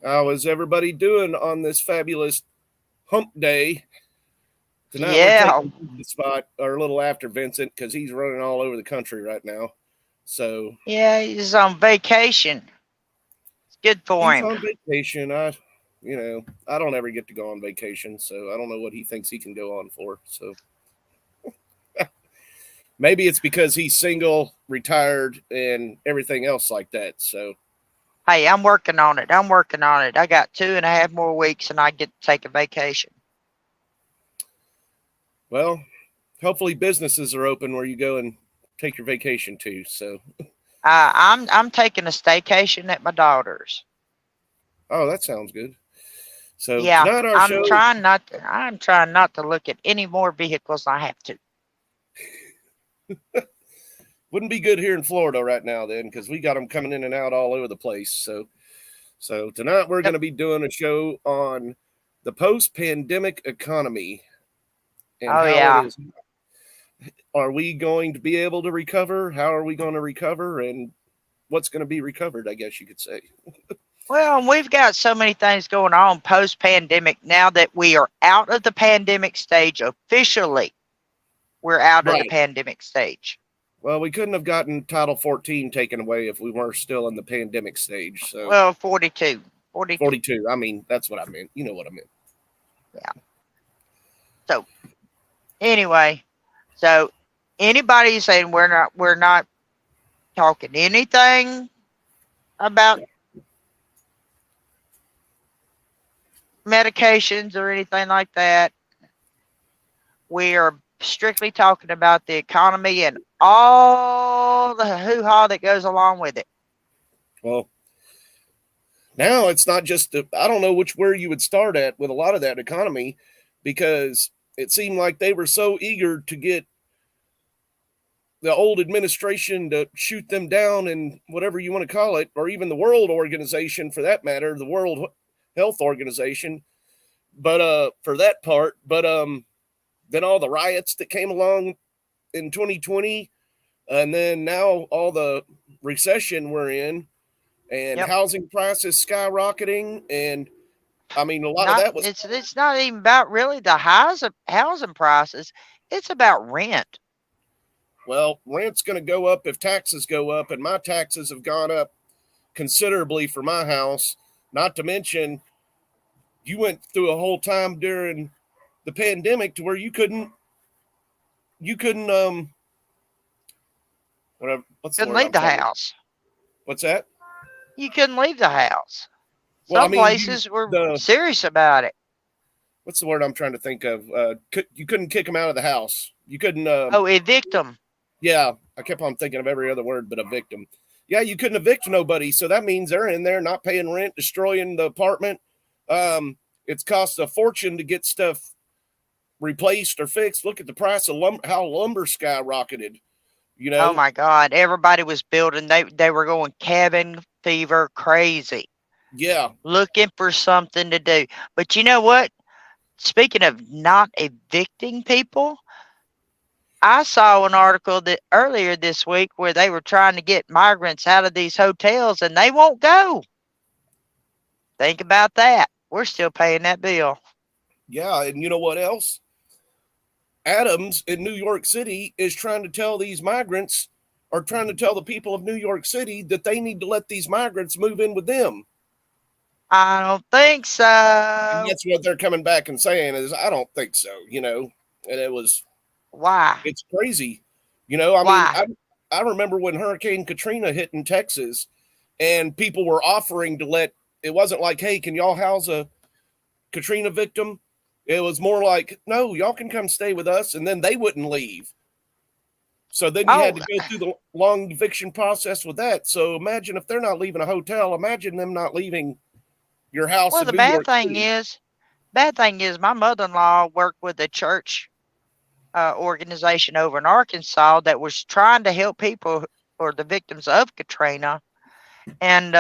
How is everybody doing on this fabulous hump day? Tonight we're Yeah, taking the spot or a little after Vincent because he's running all over the country right now. So yeah, he's on vacation. It's good for he's him. on vacation. I don't ever get to go on vacation, so I don't know what he thinks he can go on for. So maybe it's because he's single, retired, and everything else like that. So Hey, I'm working on it. I'm working on it. I got 2.5 more weeks and I get to take a vacation. well, hopefully businesses are open where you go and take your vacation to. So I'm taking a staycation at my daughter's. oh, that sounds good. So Yeah, tonight our show I'm trying not to look at any more vehicles than I have to. wouldn't be good here in Florida right now, then, because we got them coming in and out all over the place. So tonight we're going Yep. to be doing a show on the post-pandemic economy and Oh how it yeah. is. Are we going to be able to recover? How are we going to recover? And what's going to be recovered? I guess you could say. Well, we've got so many things going on post pandemic now that we are out of the pandemic stage officially. We're out of the Right. pandemic stage. Well, we couldn't have gotten Title 14 taken away if we were still in the pandemic stage. So Well, 42. 42. 42. I mean, that's what I meant. You know what I meant. Yeah. So anyway, so anybody saying we're not talking anything about medications or anything like that. We are strictly talking about the economy and all the hoo ha that goes along with it. Well, now it's not just I don't know where you would start at with a lot of that economy because it seemed like they were so eager to get the old administration to shoot them down and whatever you want to call it, or even the World Organization for that matter, the World Health Organization. But for that part, but then all the riots that came along in 2020, and then now all the recession we're in, and Yep. housing prices skyrocketing, and I mean, a lot of Not that was, it's not even about really the housing prices. It's about rent. well, rent's going to go up if taxes go up, and my taxes have gone up considerably for my house. Not to mention, you went through a whole time during the pandemic to where you couldn't whatever what's the Couldn't word leave I'm the trying to house. what's that? You couldn't leave the house. Well, I Some mean, you places were the serious about it. what's the word I'm trying to think of? You couldn't kick them out of the house. You couldn't. Oh, evict them. Yeah, I kept on thinking of every other word but a victim. Yeah, you couldn't evict nobody, so that means they're in there not paying rent, destroying the apartment. It's cost a fortune to get stuff replaced or fixed. Look at the price of lumber, how lumber skyrocketed. You Oh know, my God. Everybody was building. They were going cabin fever crazy, yeah, looking for something to do. But you know what? Speaking of not evicting people, I saw an article that earlier this week where they were trying to get migrants out of these hotels and they won't go. Think about that. We're still paying that bill. yeah, and you know what else? Adams in New York City is trying to tell these migrants, or trying to tell the people of New York City that they need to let these migrants move in with them. I don't think And so. that's what they're coming back and saying is, I don't think so, And Why? it's crazy. I mean, Why? I remember when Hurricane Katrina hit in Texas and people were offering to it wasn't like, hey, can y'all house a Katrina victim? It was more like, no, y'all can come stay with us. And then they wouldn't leave. So then you had Oh, to go through the long eviction process with that. So imagine if they're not leaving a hotel, imagine them not leaving your house well, in New York City. bad thing is, my mother-in-law worked with a church organization over in Arkansas that was trying to help people or the victims of Katrina, and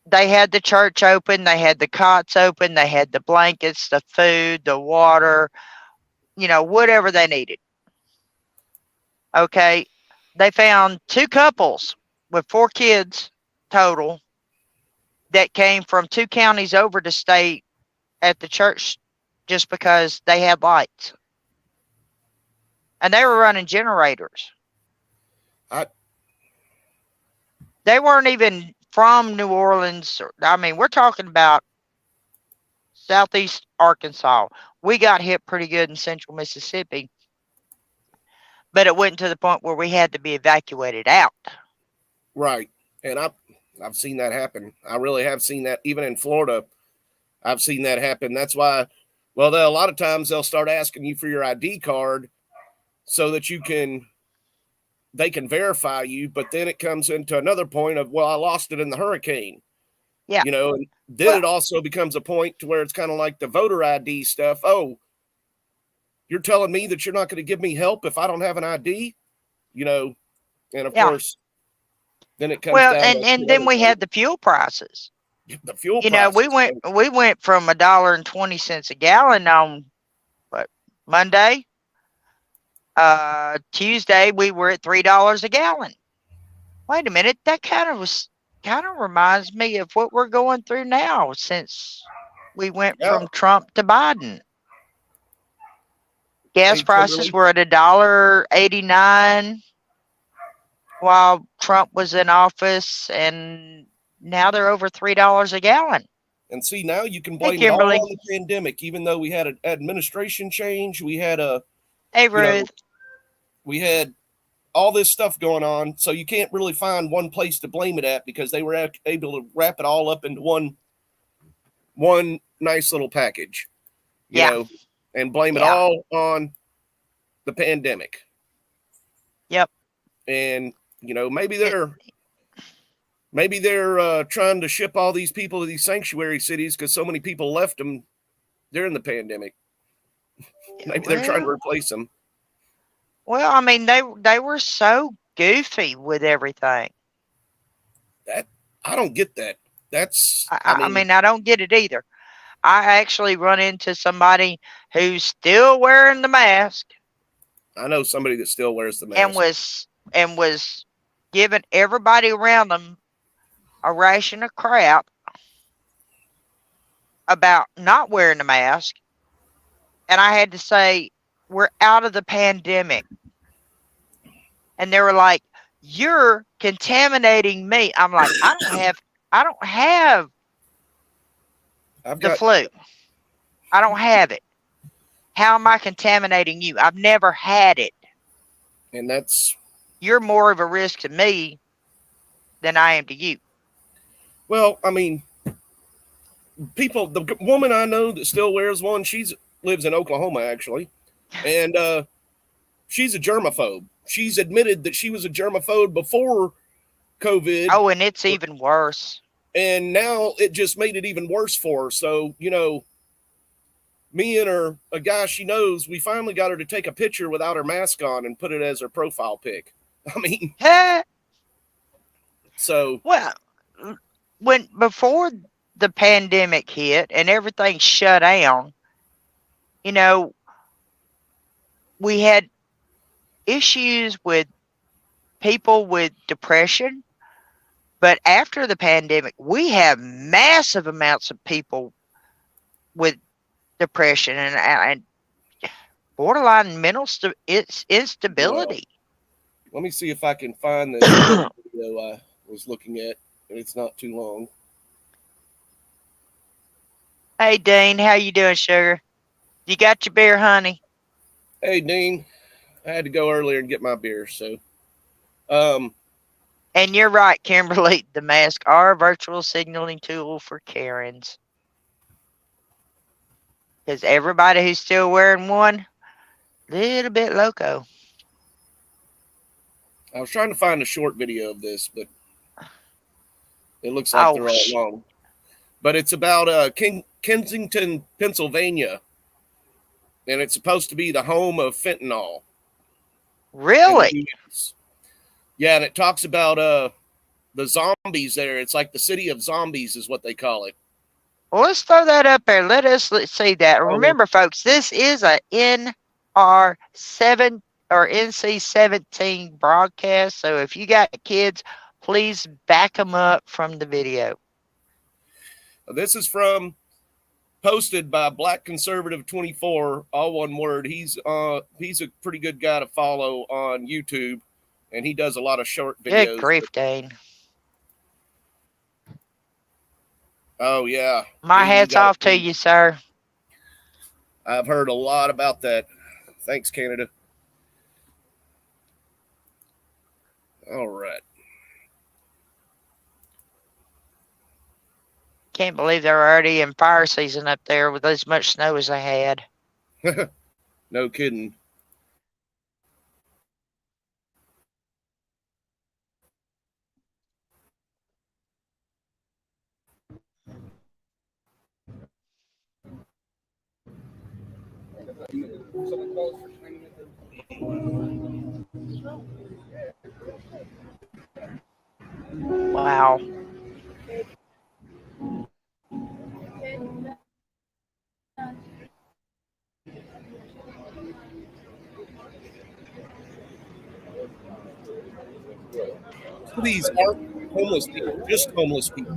they had the church open, they had the cots open, they had the blankets, the food, the water, whatever they needed. Okay. They found two couples with 4 kids total. that came from 2 counties over to stay at the church just because they had lights. And they were running generators. They weren't even from New Orleans. I mean, we're talking about southeast Arkansas. We got hit pretty good in central Mississippi, but it went to the point where we had to be evacuated out. Right. And I've seen that happen. I really have seen that. Even in Florida, I've seen that happen. That's why, well, a lot of times they'll start asking you for your ID card so that they can verify you. But then it comes into another point of, well, I lost it in the hurricane. Yeah. You know, and then it also becomes a point to where it's kind of like the voter ID stuff. Oh, you're telling me that you're not going to give me help if I don't have an ID? You know, and of course, then it comes down and then we had the fuel prices. The fuel you know, prices. we went from $1.20 a gallon on Monday. Tuesday we were at $3 a gallon. Wait a minute, that kind of reminds me of what we're going through now since we went from Trump to Biden. Gas prices were at $1.89 while Trump was in office, and now they're over $3 a gallon. And see, now you can blame it all on the pandemic, even though we had an administration change. We had we had all this stuff going on. So you can't really find one place to blame it at because they were able to wrap it all up into one nice little package, you know, and blame it all on the pandemic. Yep. And, you know, maybe they're trying to ship all these people to these sanctuary cities because so many people left them during the pandemic. Maybe they're trying to replace them. Well, I mean, they were so goofy with everything. That I don't get that. I mean, I don't get it either. I actually run into somebody who's still wearing the mask. I know somebody that still wears the mask. And was giving everybody around them a ration of crap about not wearing the mask. And I had to say, we're out of the pandemic. And they were like, you're contaminating me. I'm like, I don't have the flu. I don't have it. How am I contaminating you? I've never had it. And you're more of a risk to me than I am to you. Well, I mean, the woman I know that still wears one, lives in Oklahoma, actually. And she's a germaphobe. She's admitted that she was a germaphobe before COVID. Oh, and it's even worse. And now it just made it even worse for her. So, you know, me and a guy she knows, we finally got her to take a picture without her mask on and put it as her profile pic. I mean, so. Well, before the pandemic hit and everything shut down, you know, we had issues with people with depression. But after the pandemic, we have massive amounts of people with depression and borderline mental instability. Let me see if I can find this video I was looking at, and it's not too long. Hey, Dean, how you doing, sugar? You got your beer, honey? Hey, Dean. I had to go earlier and get my beer, so. And you're right, Kimberly. The masks are a virtual signaling tool for Karens. Because everybody who's still wearing one, little bit loco. I was trying to find a short video of this, but it looks like they're all long. But it's about Kensington, Pennsylvania. And it's supposed to be the home of fentanyl. Really? Yeah, and it talks about the zombies there. It's like the city of zombies is what they call it. Well, let's throw that up there. Let's see that. Remember, folks, this is a NR7 or NC-17 broadcast. So if you got kids, please back them up from the video. This is posted by Black Conservative 24, all one word. He's a pretty good guy to follow on YouTube, and he does a lot of short videos. Good grief, Dane. Oh yeah. My hat's off to you, sir. I've heard a lot about that. Thanks, Canada. All right. Can't believe they're already in fire season up there with as much snow as they had. No kidding. Wow. These aren't homeless people, just homeless people.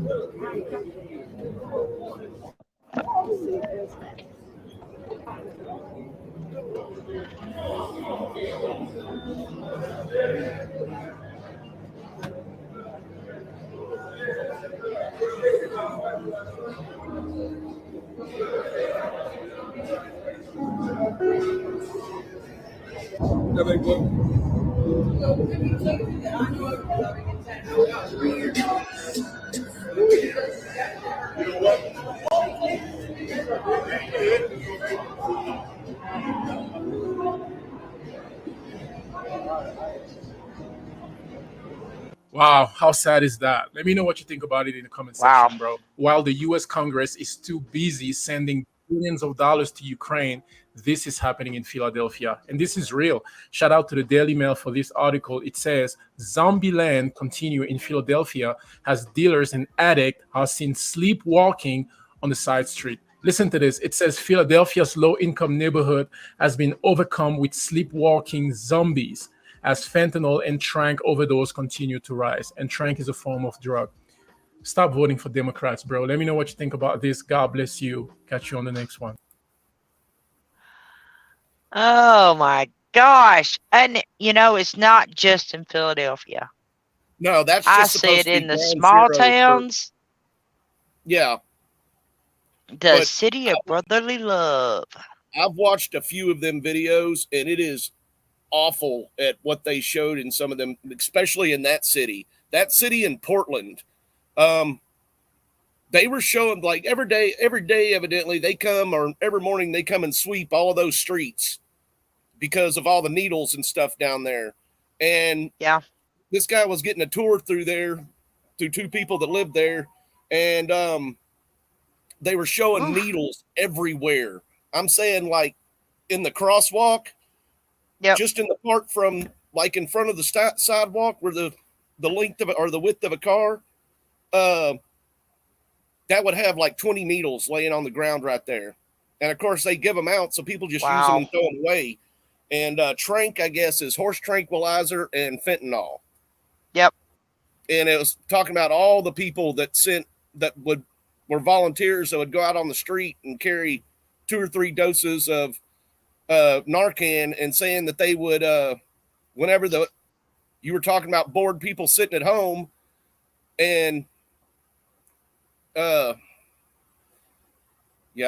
Wow, how sad is that? Let me know what you think about it in the comment section, bro. While the US Congress is too busy sending billions of dollars to Ukraine, this is happening in Philadelphia. And this is real. Shout out to the Daily Mail for this article. It says, Zombieland continue in Philadelphia as dealers and addicts are seen sleepwalking on the side street. Listen to this. It says Philadelphia's low-income neighborhood has been overcome with sleepwalking zombies as fentanyl and tranq overdose continue to rise. And tranq is a form of drug. Stop voting for Democrats, bro. Let me know what you think about this. God bless you. Catch you on the next one. Oh my gosh. And you know, it's not just in Philadelphia. No, that's just I see it in the small towns. Yeah. The city of brotherly love. I've watched a few of them videos, and it is awful at what they showed in some of them, especially in that city. That city in Portland. They were showing like every day, evidently they come, or every morning they come and sweep all of those streets because of all the needles and stuff down there. And yeah, this guy was getting a tour through there, through two people that lived there. And, they were showing needles everywhere. I'm saying like in the crosswalk, just in the part from like in front of the sidewalk where the length of it or the width of a car, that would have like 20 needles laying on the ground right there. And of course they give them out. So people just use them and throw them away. And tranq, I guess, is horse tranquilizer and fentanyl. Yep. And it was talking about all the people that were volunteers that would go out on the street and carry 2 or 3 doses of Narcan, and saying that they would, whenever you were talking about bored people sitting at home, and yeah,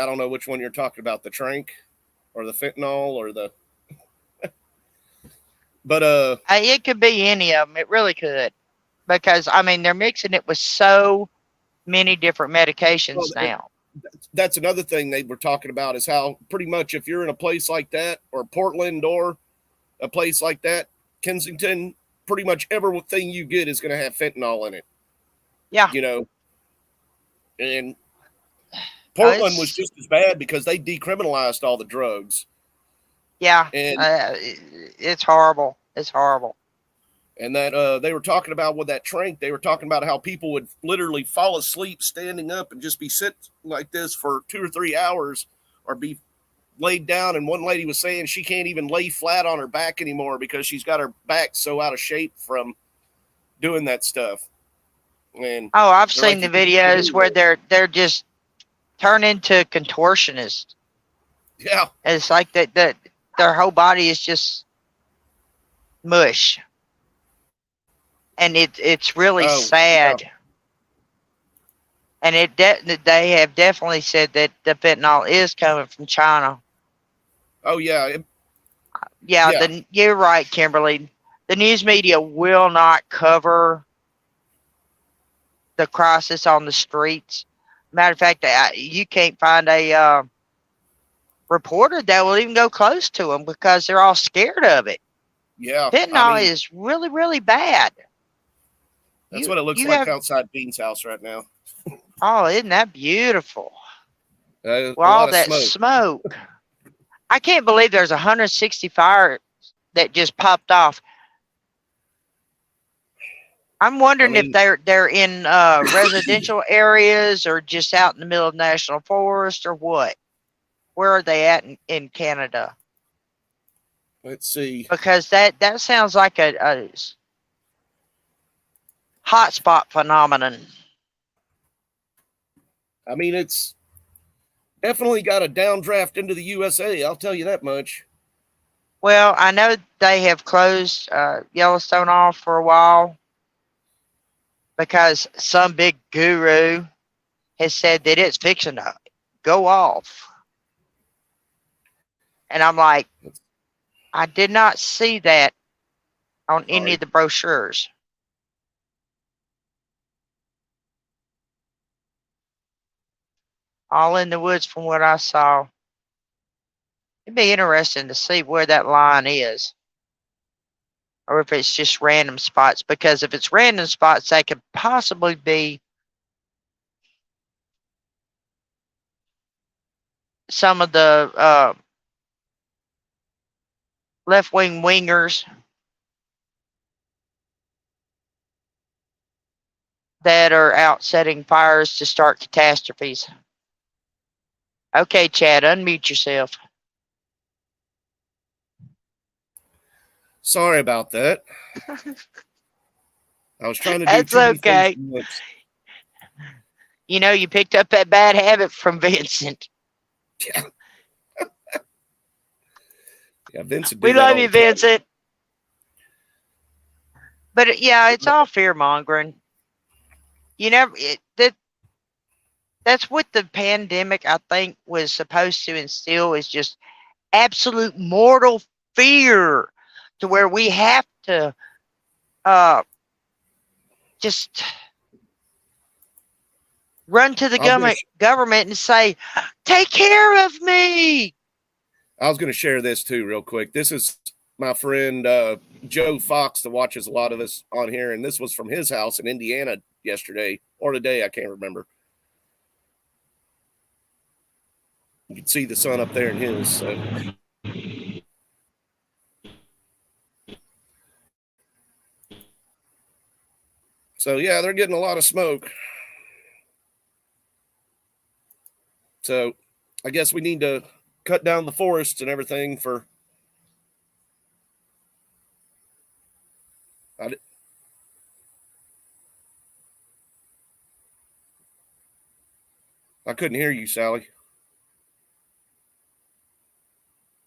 I don't know which one you're talking about, the tranq or the fentanyl or the, but it could be any of them. It really could, because I mean they're mixing it with so many different medications now. That's another thing they were talking about, is how pretty much if you're in a place like that, or Portland or a place like that, Kensington, pretty much everything you get is going to have fentanyl in it. Yeah. You know, and Portland was just as bad because they decriminalized all the drugs. Yeah. And it's horrible. It's horrible. And that they were talking about with that tranq, they were talking about how people would literally fall asleep standing up and just be sitting like this for 2 or 3 hours, or be laid down. And one lady was saying she can't even lay flat on her back anymore because she's got her back so out of shape from doing that stuff. And I've seen the videos where they're just turn into contortionists. Yeah. And it's like that their whole body is just mush. And it's really sad. Yeah. And they have definitely said that the fentanyl is coming from China. Oh yeah. You're right, Kimberly. The news media will not cover the crisis on the streets. Matter of fact, you can't find a reporter that will even go close to them because they're all scared of it. Yeah. Fentanyl is really, really bad. That's what it looks like outside Bean's house right now. Oh, isn't that beautiful? All that smoke. I can't believe there's 160 fires that just popped off. I'm wondering if they're in residential areas or just out in the middle of national forest or what. Where are they at in Canada? Let's see. Because that sounds like a hotspot phenomenon. I mean, it's definitely got a downdraft into the USA. I'll tell you that much. Well, I know they have closed Yellowstone off for a while because some big guru has said that it's fixing to go off. And I'm like, I did not see that on any of the brochures. All in the woods from what I saw. It'd be interesting to see where that line is. Or if it's just random spots. Because if it's random spots, they could possibly be some of the left-wing wingers that are out setting fires to start catastrophes. Okay, Chad, unmute yourself. Sorry about that. I was trying to do That's okay. You know, you picked up that bad habit from Vincent. Yeah. Yeah, Vincent. We love you, Vincent. But yeah, it's all fear mongering. You know, that's what the pandemic, I think, was supposed to instill, is just absolute mortal fear, to where we have to just run to the government and say, take care of me. I was going to share this too real quick. This is my friend Joe Fox that watches a lot of us on here, and this was from his house in Indiana yesterday or today, I can't remember. You can see the sun up there in his. So yeah, they're getting a lot of smoke. So I guess we need to cut down the forests and everything for. I couldn't hear you, Sally.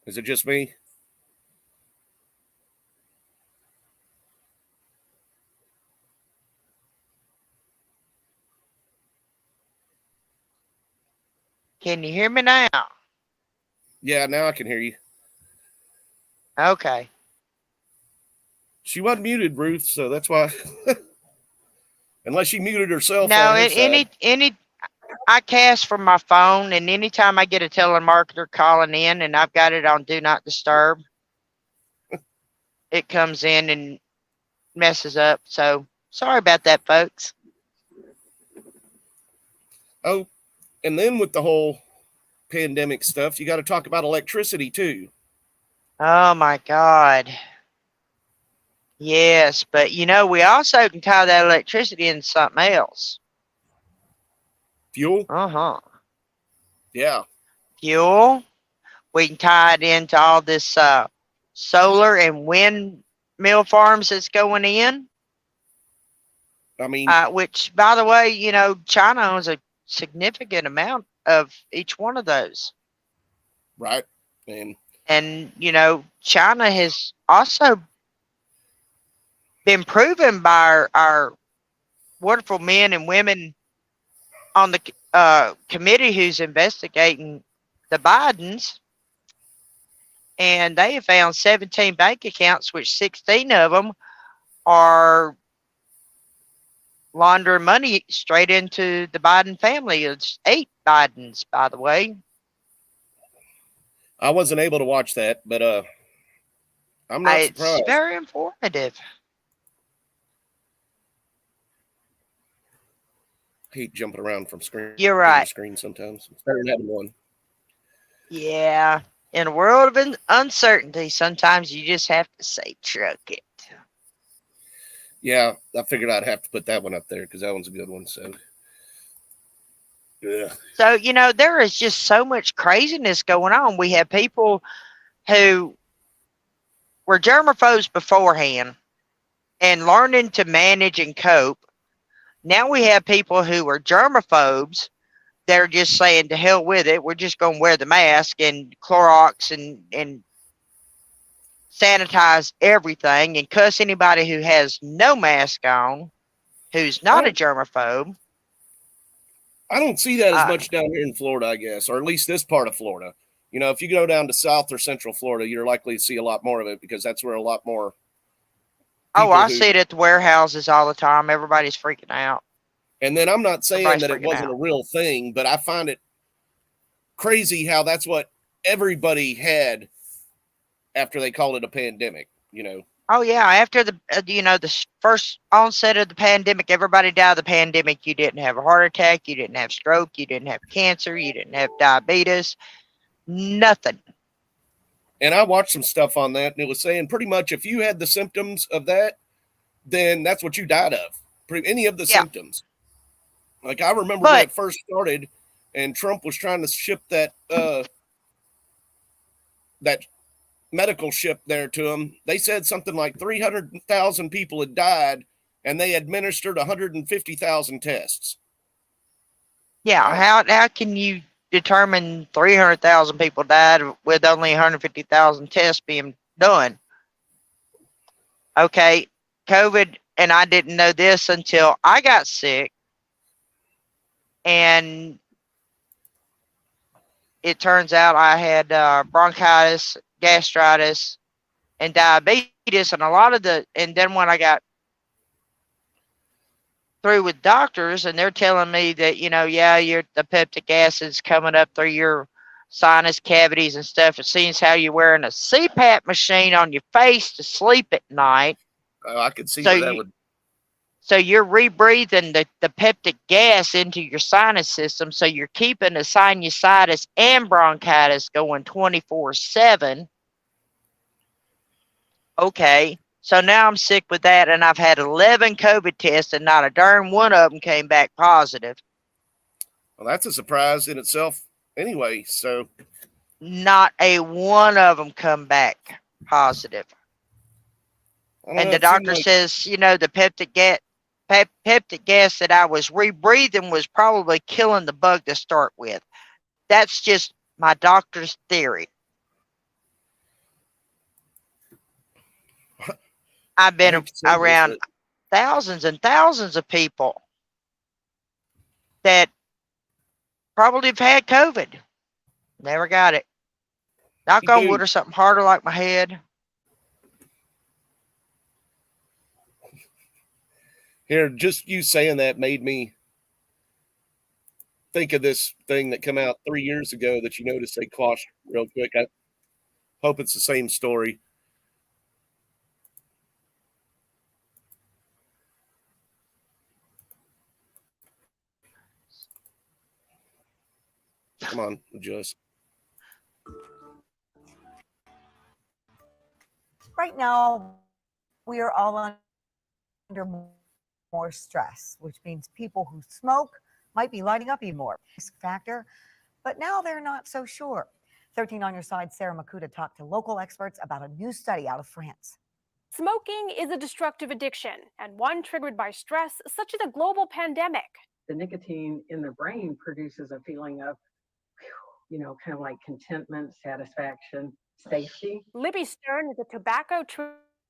Is it just me? Can you hear me now? Yeah, now I can hear you. Okay. She wasn't muted, Ruth, so that's why. Unless she muted herself. No, I cast from my phone, and anytime I get a telemarketer calling in and I've got it on Do Not Disturb, it comes in and messes up. So sorry about that, folks. Oh, and then with the whole pandemic stuff, you got to talk about electricity too. Oh my God. Yes, but you know, we also can tie that electricity into something else. Fuel? Uh-huh. Yeah. Fuel. We can tie it into all this solar and windmill farms that's going in. I mean, which, by the way, you know, China owns a significant amount of each one of those. Right. And you know, China has also been proven by our wonderful men and women on the committee who's investigating the Bidens, and they have found 17 bank accounts, which 16 of them are laundering money straight into the Biden family. It's 8 Bidens, by the way. I wasn't able to watch that, but I'm not surprised. It's very informative. I hate jumping around from screen You're right. to screen sometimes. It's better than having one. Yeah. In a world of uncertainty, sometimes you just have to say, truck it. Yeah, I figured I'd have to put that one up there because that one's a good one. So, yeah. So, you know, there is just so much craziness going on. We have people who were germaphobes beforehand and learning to manage and cope. Now we have people who are germaphobes. They're just saying to hell with it. We're just going to wear the mask and Clorox and sanitize everything and cuss anybody who has no mask on, who's not a germaphobe. I don't see that as much down here in Florida, I guess, or at least this part of Florida. You know, if you go down to South or Central Florida, you're likely to see a lot more of it because that's where a lot more. Oh, I see it at the warehouses all the time. Everybody's freaking out. And then I'm not saying that it wasn't a real thing, but I find it crazy how that's what everybody had after they called it a pandemic, you know. Oh, yeah. After the, the first onset of the pandemic, everybody died of the pandemic. You didn't have a heart attack. You didn't have stroke. You didn't have cancer. You didn't have diabetes. Nothing. And I watched some stuff on that, and it was saying pretty much if you had the symptoms of that, then that's what you died of. Any of the symptoms. Like I remember when it first started, and Trump was trying to ship that that medical ship there to him. They said something like 300,000 people had died, and they administered 150,000 tests. Yeah, how can you determine 300,000 people died with only 150,000 tests being done? Okay, COVID, and I didn't know this until I got sick, and it turns out I had bronchitis, gastritis, and diabetes, and a lot of and then when I got through with doctors, and they're telling me that, the peptic acid's coming up through your sinus cavities and stuff. It seems how you're wearing a CPAP machine on your face to sleep at night. I could see where that would. So you're rebreathing the peptic gas into your sinus system. So you're keeping the sinusitis and bronchitis going 24/7. Okay. So now I'm sick with that, and I've had 11 COVID tests, and not a darn one of them came back positive. Well, that's a surprise in itself anyway. So not a one of them come back positive. And the doctor says, the peptic gas that I was rebreathing was probably killing the bug to start with. That's just my doctor's theory. I've been around thousands and thousands of people that probably have had COVID. Never got it. Knock on wood or something harder like my head. Here, just you saying that made me think of this thing that came out 3 years ago that you noticed they quashed real quick. I hope it's the same story. Come on, adjust. Right now, we are all under more stress, which means people who smoke might be lighting up even more. Risk factor, but now they're not so sure. 13 on your side, Sarah Makuta talked to local experts about a new study out of France. Smoking is a destructive addiction, and one triggered by stress, such as a global pandemic. the nicotine in the brain produces a feeling of, kind of like contentment, satisfaction, safety. Libby Stern is a tobacco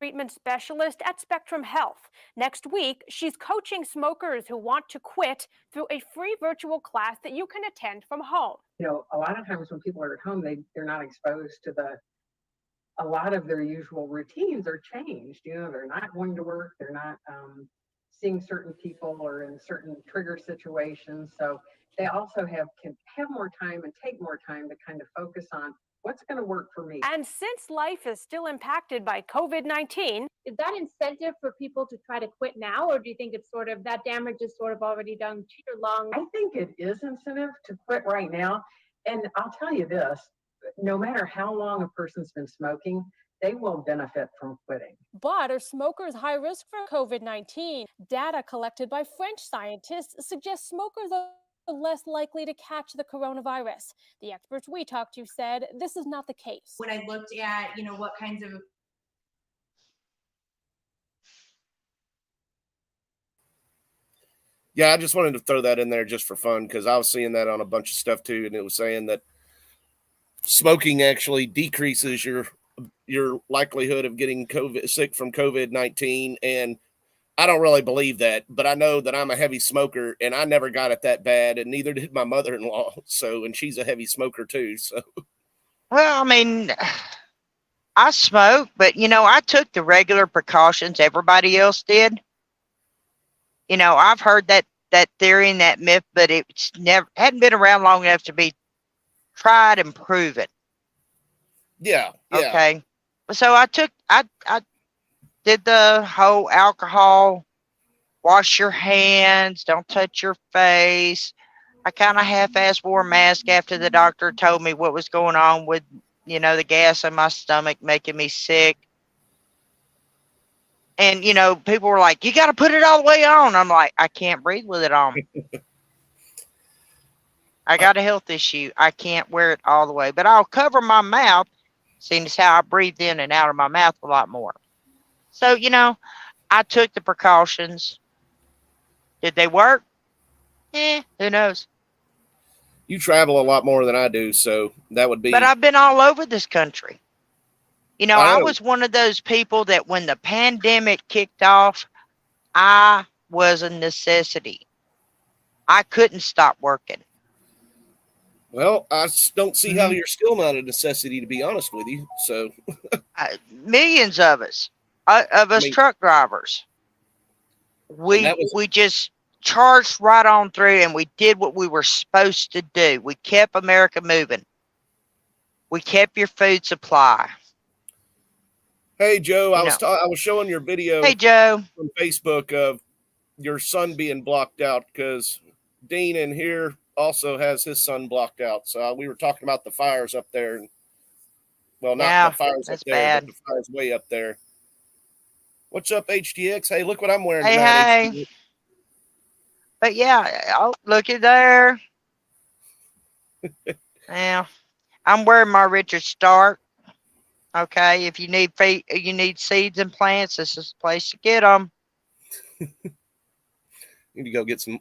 treatment specialist at Spectrum Health. Next week, she's coaching smokers who want to quit through a free virtual class that you can attend from home. A lot of times when people are at home, they're not exposed to a lot of their usual routines are changed. They're not going to work, they're not seeing certain people or in certain trigger situations. So they also can have more time and take more time to kind of focus on what's going to work for me. And since life is still impacted by COVID-19, is that incentive for people to try to quit now, or do you think it's sort of that damage is sort of already done to your lungs? I think it is incentive to quit right now. And I'll tell you this, no matter how long a person's been smoking, they will benefit from quitting. But are smokers high risk for COVID-19? Data collected by French scientists suggests smokers are less likely to catch the coronavirus. The experts we talked to said this is not the case. When I looked at, what kinds of Yeah, I just wanted to throw that in there just for fun because I was seeing that on a bunch of stuff too, and it was saying that smoking actually decreases your likelihood of getting sick from COVID-19. And I don't really believe that, but I know that I'm a heavy smoker and I never got it that bad, and neither did my mother-in-law. So, and she's a heavy smoker too. So, well, I mean, I smoke, but I took the regular precautions everybody else did. I've heard that theory and that myth, but it's hadn't been around long enough to be tried and proven. Yeah. Okay. So I did the whole alcohol, wash your hands, don't touch your face. I kind of half-assed wore a mask after the doctor told me what was going on with, the gas in my stomach making me sick. And, people were like, you got to put it all the way on. I'm like, I can't breathe with it on. I got a health issue. I can't wear it all the way, but I'll cover my mouth, seeing as how I breathe in and out of my mouth a lot more. So, I took the precautions. Did they work? Who knows? You travel a lot more than I do, so that would be. But I've been all over this country. I was one of those people that when the pandemic kicked off, I was a necessity. I couldn't stop working. Well, I don't see how you're still not a necessity, to be honest with you. So millions of us truck drivers, we just charged right on through and we did what we were supposed to do. We kept America moving. We kept your food supply. Hey, Joe, I was showing your video Hey, Joe. on Facebook of your son being blocked out because Dean in here also has his son blocked out. So we were talking about the fires up there. And, well, not the fires up there, but the fires way up there. What's up, HTX? Hey, look what I'm wearing tonight. Hey. But yeah, look at there. Yeah, I'm wearing my Richard Stark. Okay, if you need seeds and plants, this is the place to get them. Need to go get some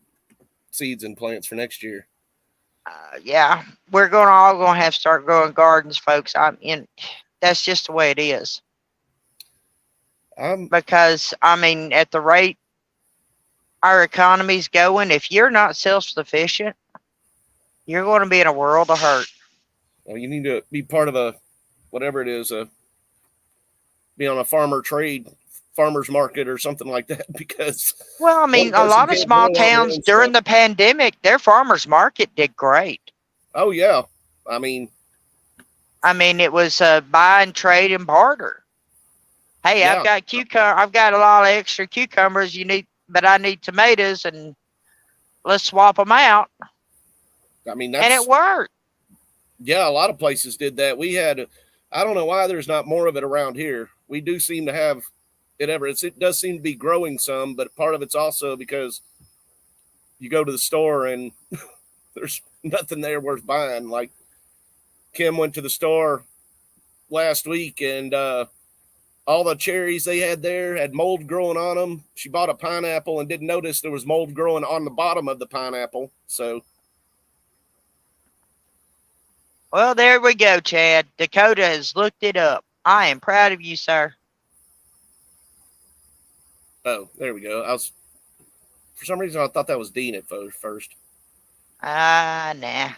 seeds and plants for next year. Yeah, we're all gonna have to start growing gardens, folks. That's just the way it is. Because at the rate our economy's going, if you're not self-sufficient, you're going to be in a world of hurt. Well, you need to be part of whatever it is, be on a farmer's market or something like that, because a lot of small towns during the pandemic, their farmer's market did great. Oh yeah. It was buy and trade and barter. Hey, yeah. I've got a lot of extra cucumbers but I need tomatoes, and let's swap them out. And it worked. Yeah, a lot of places did that. We had, I don't know why there's not more of it around here. We do seem to have it it does seem to be growing some, but part of it's also because you go to the store and there's nothing there worth buying. Like Kim went to the store last week and all the cherries they had there had mold growing on them. She bought a pineapple and didn't notice there was mold growing on the bottom of the pineapple. So, Well, there we go, Chad. Dakota has looked it up. I am proud of you, sir. oh, there we go. For some reason, I thought that was Dean at first. Nah.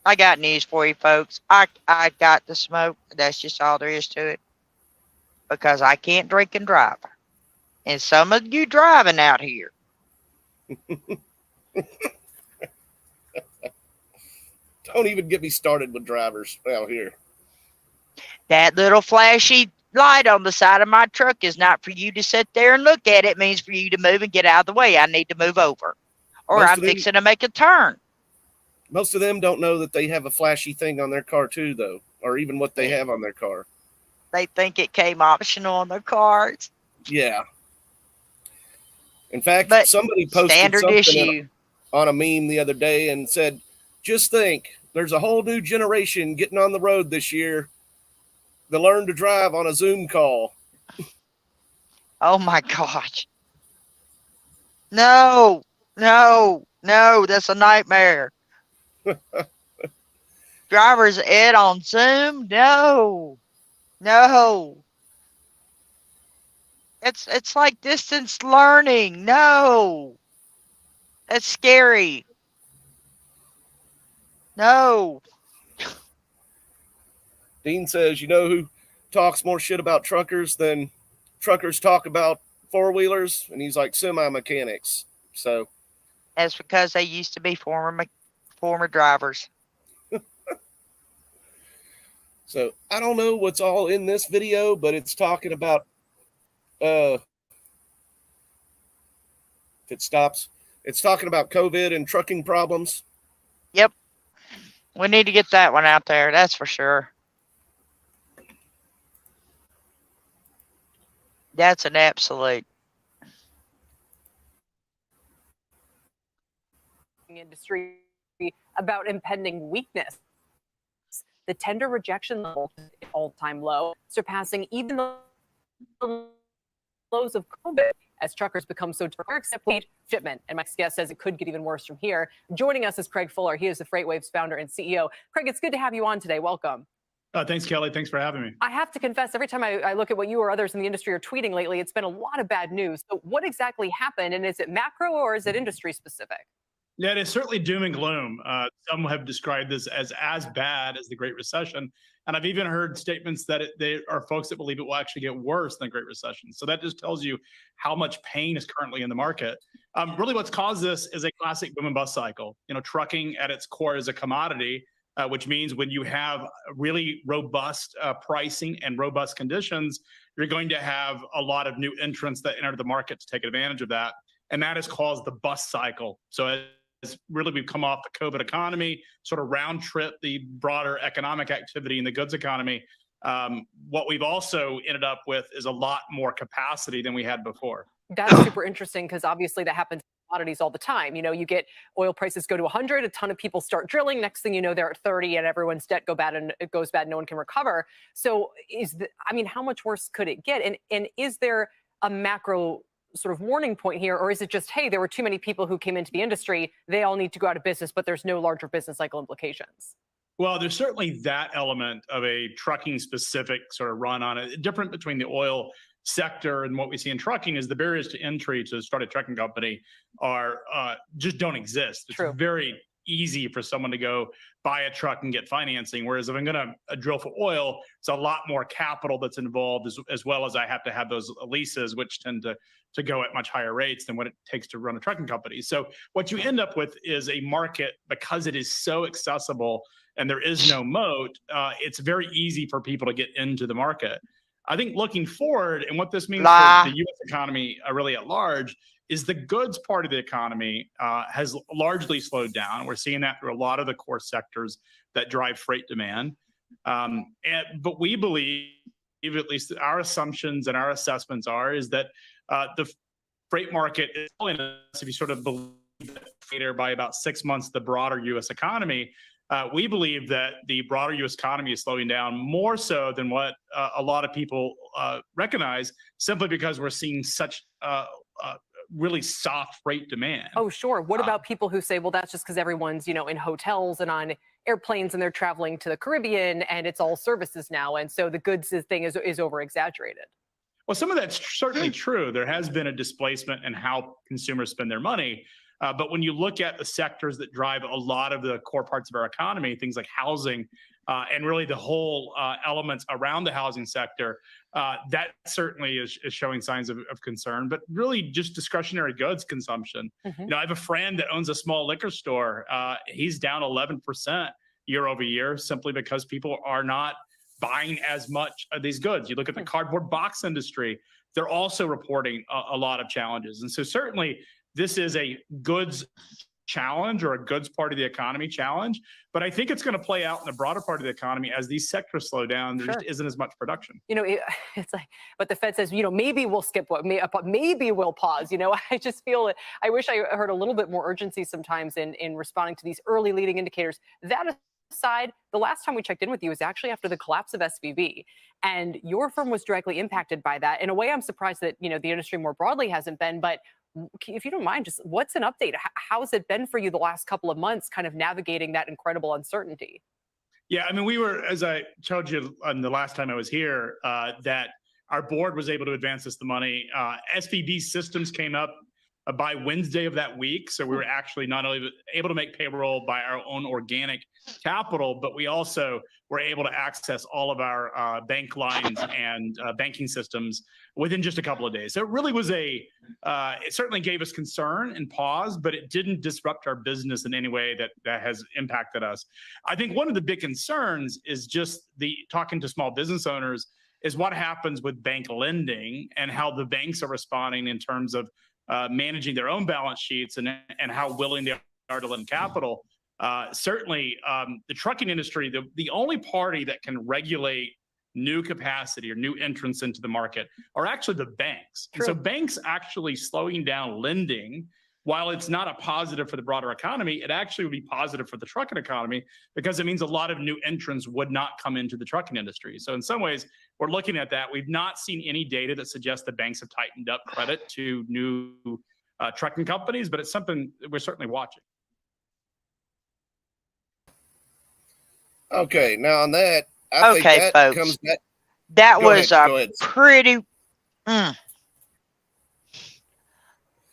I got news for you, folks. I got the smoke. That's just all there is to it. Because I can't drink and drive. And some of you driving out here. Don't even get me started with drivers out here. That little flashy light on the side of my truck is not for you to sit there and look at. It means for you to move and get out of the way. I need to move over. Or Most I'm of them- fixing to make a turn. Most of them don't know that they have a flashy thing on their car too, though, or even what they have on their car. They think it came optional on their cards. Yeah. In fact, But somebody posted standard something issue. on a meme the other day and said, just think, there's a whole new generation getting on the road this year to learn to drive on a Zoom call. Oh my gosh. No, that's a nightmare. Driver's ed on Zoom? No. It's like distance learning. No. That's scary. No. Dean says, you know who talks more shit about truckers than truckers talk about four-wheelers? And he's like, semi-mechanics. So That's because they used to be former drivers. So I don't know what's all in this video, but it's talking about if it stops, it's talking about COVID and trucking problems. Yep. We need to get that one out there, that's for sure. That's an absolute. Industry about impending weakness. The tender rejection level is at all-time low, surpassing even the lows of COVID as truckers become so accept shipment. And my guest says it could get even worse from here. Joining us is Craig Fuller. He is the FreightWaves founder and CEO. Craig, it's good to have you on today. Welcome. Thanks, Kelly. Thanks for having me. I have to confess, every time I look at what you or others in the industry are tweeting lately, it's been a lot of bad news. So what exactly happened? And is it macro or is it industry specific? Yeah, it is certainly doom and gloom. Some have described this as bad as the Great Recession. And I've even heard statements that there are folks that believe it will actually get worse than the Great Recession. So that just tells you how much pain is currently in the market. Really what's caused this is a classic boom and bust cycle. You know, trucking at its core is a commodity, which means when you have really robust pricing and robust conditions, you're going to have a lot of new entrants that enter the market to take advantage of that. And that has caused the bust cycle. So as really we've come off the COVID economy, sort of round trip the broader economic activity in the goods economy. What we've also ended up with is a lot more capacity than we had before. That's super interesting because obviously that happens in commodities all the time. You know, you get oil prices go to 100, a ton of people start drilling. Next thing you know, they're at 30 and everyone's debt goes bad, no one can recover. So how much worse could it get? And is there a macro sort of warning point here, or is it just, hey, there were too many people who came into the industry, they all need to go out of business, but there's no larger business cycle implications? Well, there's certainly that element of a trucking specific sort of run on it. Different between the oil sector and what we see in trucking is the barriers to entry to start a trucking company are just don't exist. It's True. very easy for someone to go buy a truck and get financing. Whereas if I'm going to drill for oil, it's a lot more capital that's involved, as well as I have to have those leases, which tend to go at much higher rates than what it takes to run a trucking company. So what you end up with is a market, because it is so accessible and there is no moat, it's very easy for people to get into the market. I think looking forward, and what this means for the U.S. economy really at large, is the goods part of the economy has largely slowed down. We're seeing that through a lot of the core sectors that drive freight demand. But we believe, at least our assumptions and our assessments is that the freight market is, if you sort of believe that by about 6 months, the broader U.S. economy, We believe that the broader U.S. economy is slowing down more so than what a lot of people recognize, simply because we're seeing such really soft freight demand. Oh, sure. What about people who say, well, that's just because everyone's, in hotels and on airplanes and they're traveling to the Caribbean and it's all services now. And so the goods thing is over exaggerated. Well, some of that's certainly true. There has been a displacement in how consumers spend their money. But when you look at the sectors that drive a lot of the core parts of our economy, things like housing, and really the whole elements around the housing sector, that certainly is showing signs of concern. But really just discretionary goods consumption. I have a friend that owns a small liquor store. He's down 11% year over year, simply because people are not buying as much of these goods. You look at the cardboard box industry, they're also reporting a lot of challenges. And so certainly this is a goods challenge, or a goods part of the economy challenge. But I think it's going to play out in the broader part of the economy as these sectors slow down. There just isn't as much production. It's like, but the Fed says, maybe we'll skip maybe we'll pause. I just feel I wish I heard a little bit more urgency sometimes in responding to these early leading indicators. That aside, the last time we checked in with you was actually after the collapse of SVB, and your firm was directly impacted by that. In a way, I'm surprised that the industry more broadly hasn't been. But if you don't mind, just what's an update? How's it been for you the last couple of months, kind of navigating that incredible uncertainty? Yeah, I mean, we were, as I told you on the last time I was here, that our board was able to advance us the money. SVB systems came up by Wednesday of that week. So we were actually not only able to make payroll by our own organic capital, but we also were able to access all of our bank lines and banking systems within just a couple of days. So it really was it certainly gave us concern and pause, but it didn't disrupt our business in any way that has impacted us. I think one of the big concerns is just talking to small business owners is what happens with bank lending and how the banks are responding in terms of managing their own balance sheets and how willing they are to lend capital. Certainly, the trucking industry, the only party that can regulate new capacity or new entrants into the market are actually the banks. And so banks actually slowing down lending, while it's not a positive for the broader economy, it actually would be positive for the trucking economy, because it means a lot of new entrants would not come into the trucking industry. So in some ways, we're looking at that. We've not seen any data that suggests the banks have tightened up credit to new trucking companies, but it's something we're certainly watching. Okay, now on that, I think that folks, comes back. That Go was ahead, go ahead. pretty.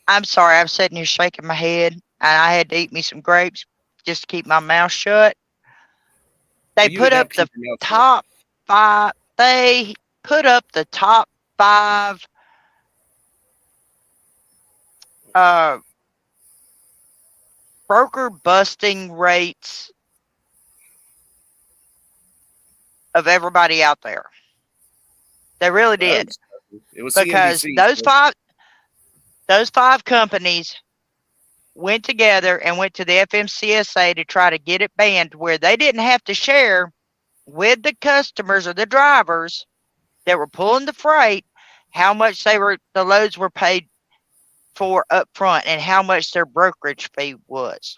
I'm sorry, I'm sitting here shaking my head, and I had to eat me some grapes just to keep my mouth shut. They put up the top 5. They put up the top 5 broker busting rates of everybody out there. They really did. It was because CNBC, those 5 companies went together and went to the FMCSA to try to get it banned, where they didn't have to share with the customers or the drivers that were pulling the freight how much the loads were paid for up front and how much their brokerage fee was.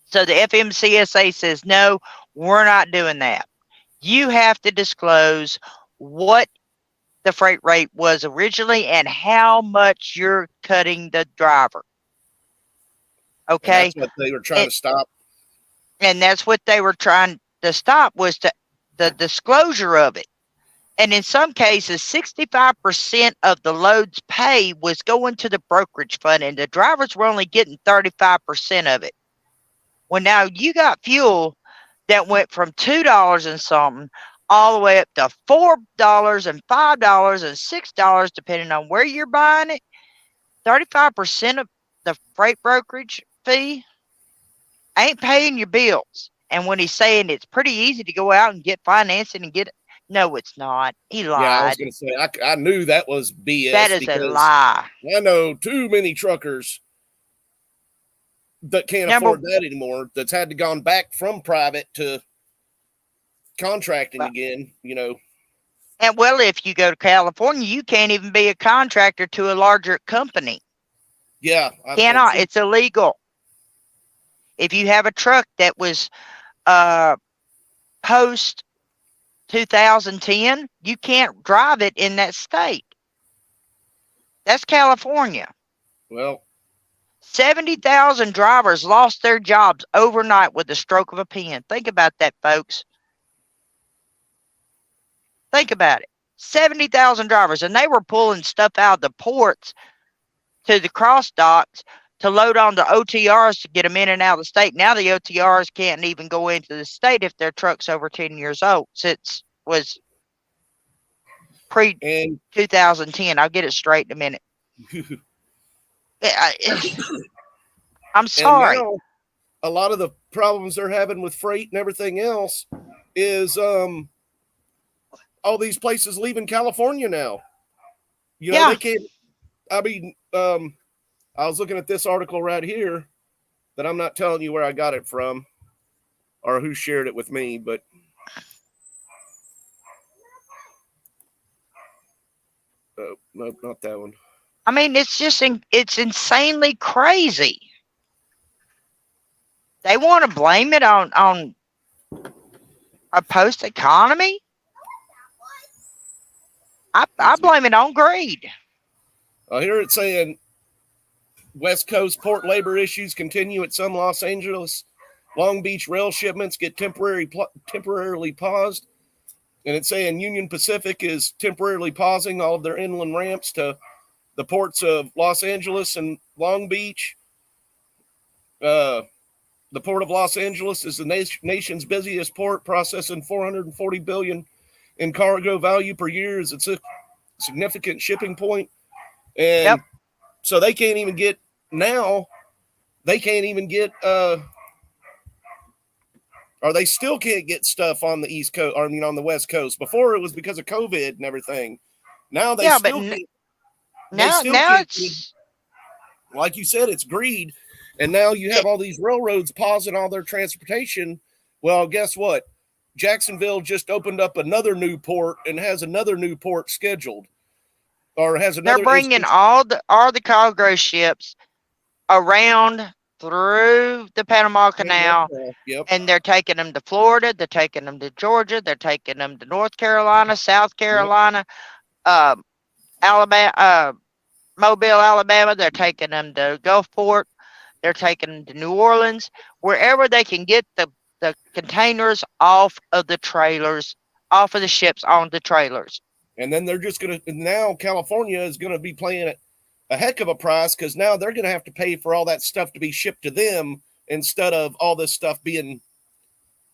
So the FMCSA says, no, we're not doing that. You have to disclose what the freight rate was originally and how much you're cutting the driver. Okay. And that's what they were trying to stop. And that's what they were trying to stop, was the disclosure of it. And in some cases, 65% of the loads pay was going to the brokerage fund, and the drivers were only getting 35% of it. Well, now you got fuel that went from $2 and something all the way up to $4 and $5 and $6, depending on where you're buying it. 35% of the freight brokerage fee ain't paying your bills. And when he's saying it's pretty easy to go out and get financing and get it, no, it's not. He lied. Yeah, I was going to say, I knew that was BS. That is a lie. I know too many truckers that can't afford that anymore, that's had to gone back from private to contracting again, And well, if you go to California, you can't even be a contractor to a larger company. Yeah. Cannot. It's illegal. If you have a truck that was post 2010, you can't drive it in that state. That's California. Well, 70,000 drivers lost their jobs overnight with the stroke of a pen. Think about that, folks. Think about it. 70,000 drivers, and they were pulling stuff out of the ports to the cross docks to load on the OTRs to get them in and out of the state. Now the OTRs can't even go into the state if their truck's over 10 years old. Since was pre 2010. I'll get it straight in a minute. I'm sorry. And now, a lot of the problems they're having with freight and everything else is all these places leaving California now. You know, they can't. I mean, I was looking at this article right here that I'm not telling you where I got it from or who shared it with me, but nope, not that one. I mean, it's just it's insanely crazy. They want to blame it on a post economy. I blame it on greed. I hear it saying West Coast port labor issues continue at some Los Angeles, Long Beach rail shipments get temporarily paused. And it's saying Union Pacific is temporarily pausing all of their inland ramps to the ports of Los Angeles and Long Beach. The port of Los Angeles is the nation's busiest port, processing $440 billion in cargo value per year. It's a significant shipping point. And so they can't even get now. They can't even get, or they still can't get stuff on the East Coast, or I mean, on the West Coast. Before it was because of COVID and everything. Now they still can't. Now it's like you said, it's greed. And now you have all these railroads pausing all their transportation. Well, guess what? Jacksonville just opened up another new port and has another new port scheduled, or has another. They're bringing all the cargo ships around through the Panama Canal, and they're taking them to Florida. They're taking them to Georgia. They're taking them to North Carolina, South Carolina, Alabama, Mobile, Alabama. They're taking them to Gulfport. They're taking them to New Orleans, wherever they can get the containers off of the trailers, off of the ships on the trailers. And then they're just going to, now California is going to be paying a heck of a price, because now they're going to have to pay for all that stuff to be shipped to them instead of all this stuff being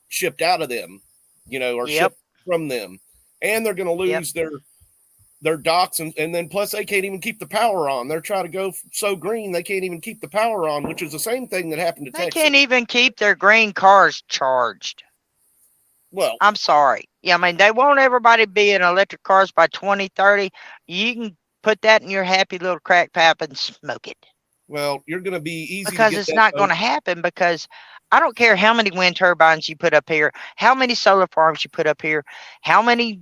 shipped out of them, you know, or shipped from them. And they're going to lose their docks, and then plus they can't even keep the power on. They're trying to go so green they can't even keep the power on, which is the same thing that happened to Texas. They can't even keep their green cars charged. Well, I'm sorry. Yeah, I mean, they want everybody to be in electric cars by 2030. You can put that in your happy little crack pipe and smoke it. Well, you're going to be easy because it's not going to happen, because I don't care how many wind turbines you put up here, how many solar farms you put up here, how many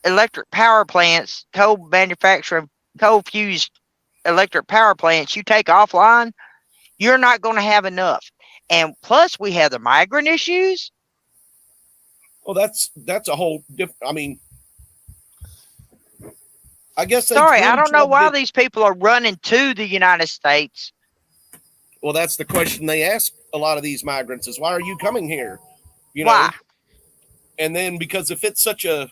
electric power plants, coal manufacturing, coal fused electric power plants you take offline, you're not going to have enough. And plus we have the migrant issues. Well, that's a whole different, I mean, I guess. Sorry, I don't know why these people are running to the United States. Well, that's the question they ask a lot of these migrants is, why are you coming here? You know? Why? And then because if it's such a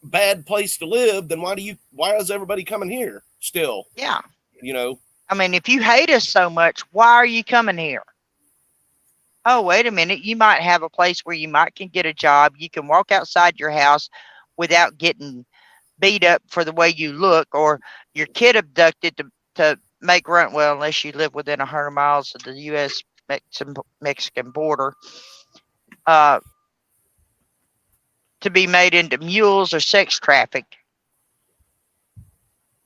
bad place to live, then why is everybody coming here still? Yeah. You know, I mean, if you hate us so much, why are you coming here? Oh, wait a minute. You might have a place where you can get a job. You can walk outside your house without getting beat up for the way you look, or your kid abducted to make rent. Well, unless you live within 100 miles of the U.S. Mexican border, to be made into mules or sex trafficked.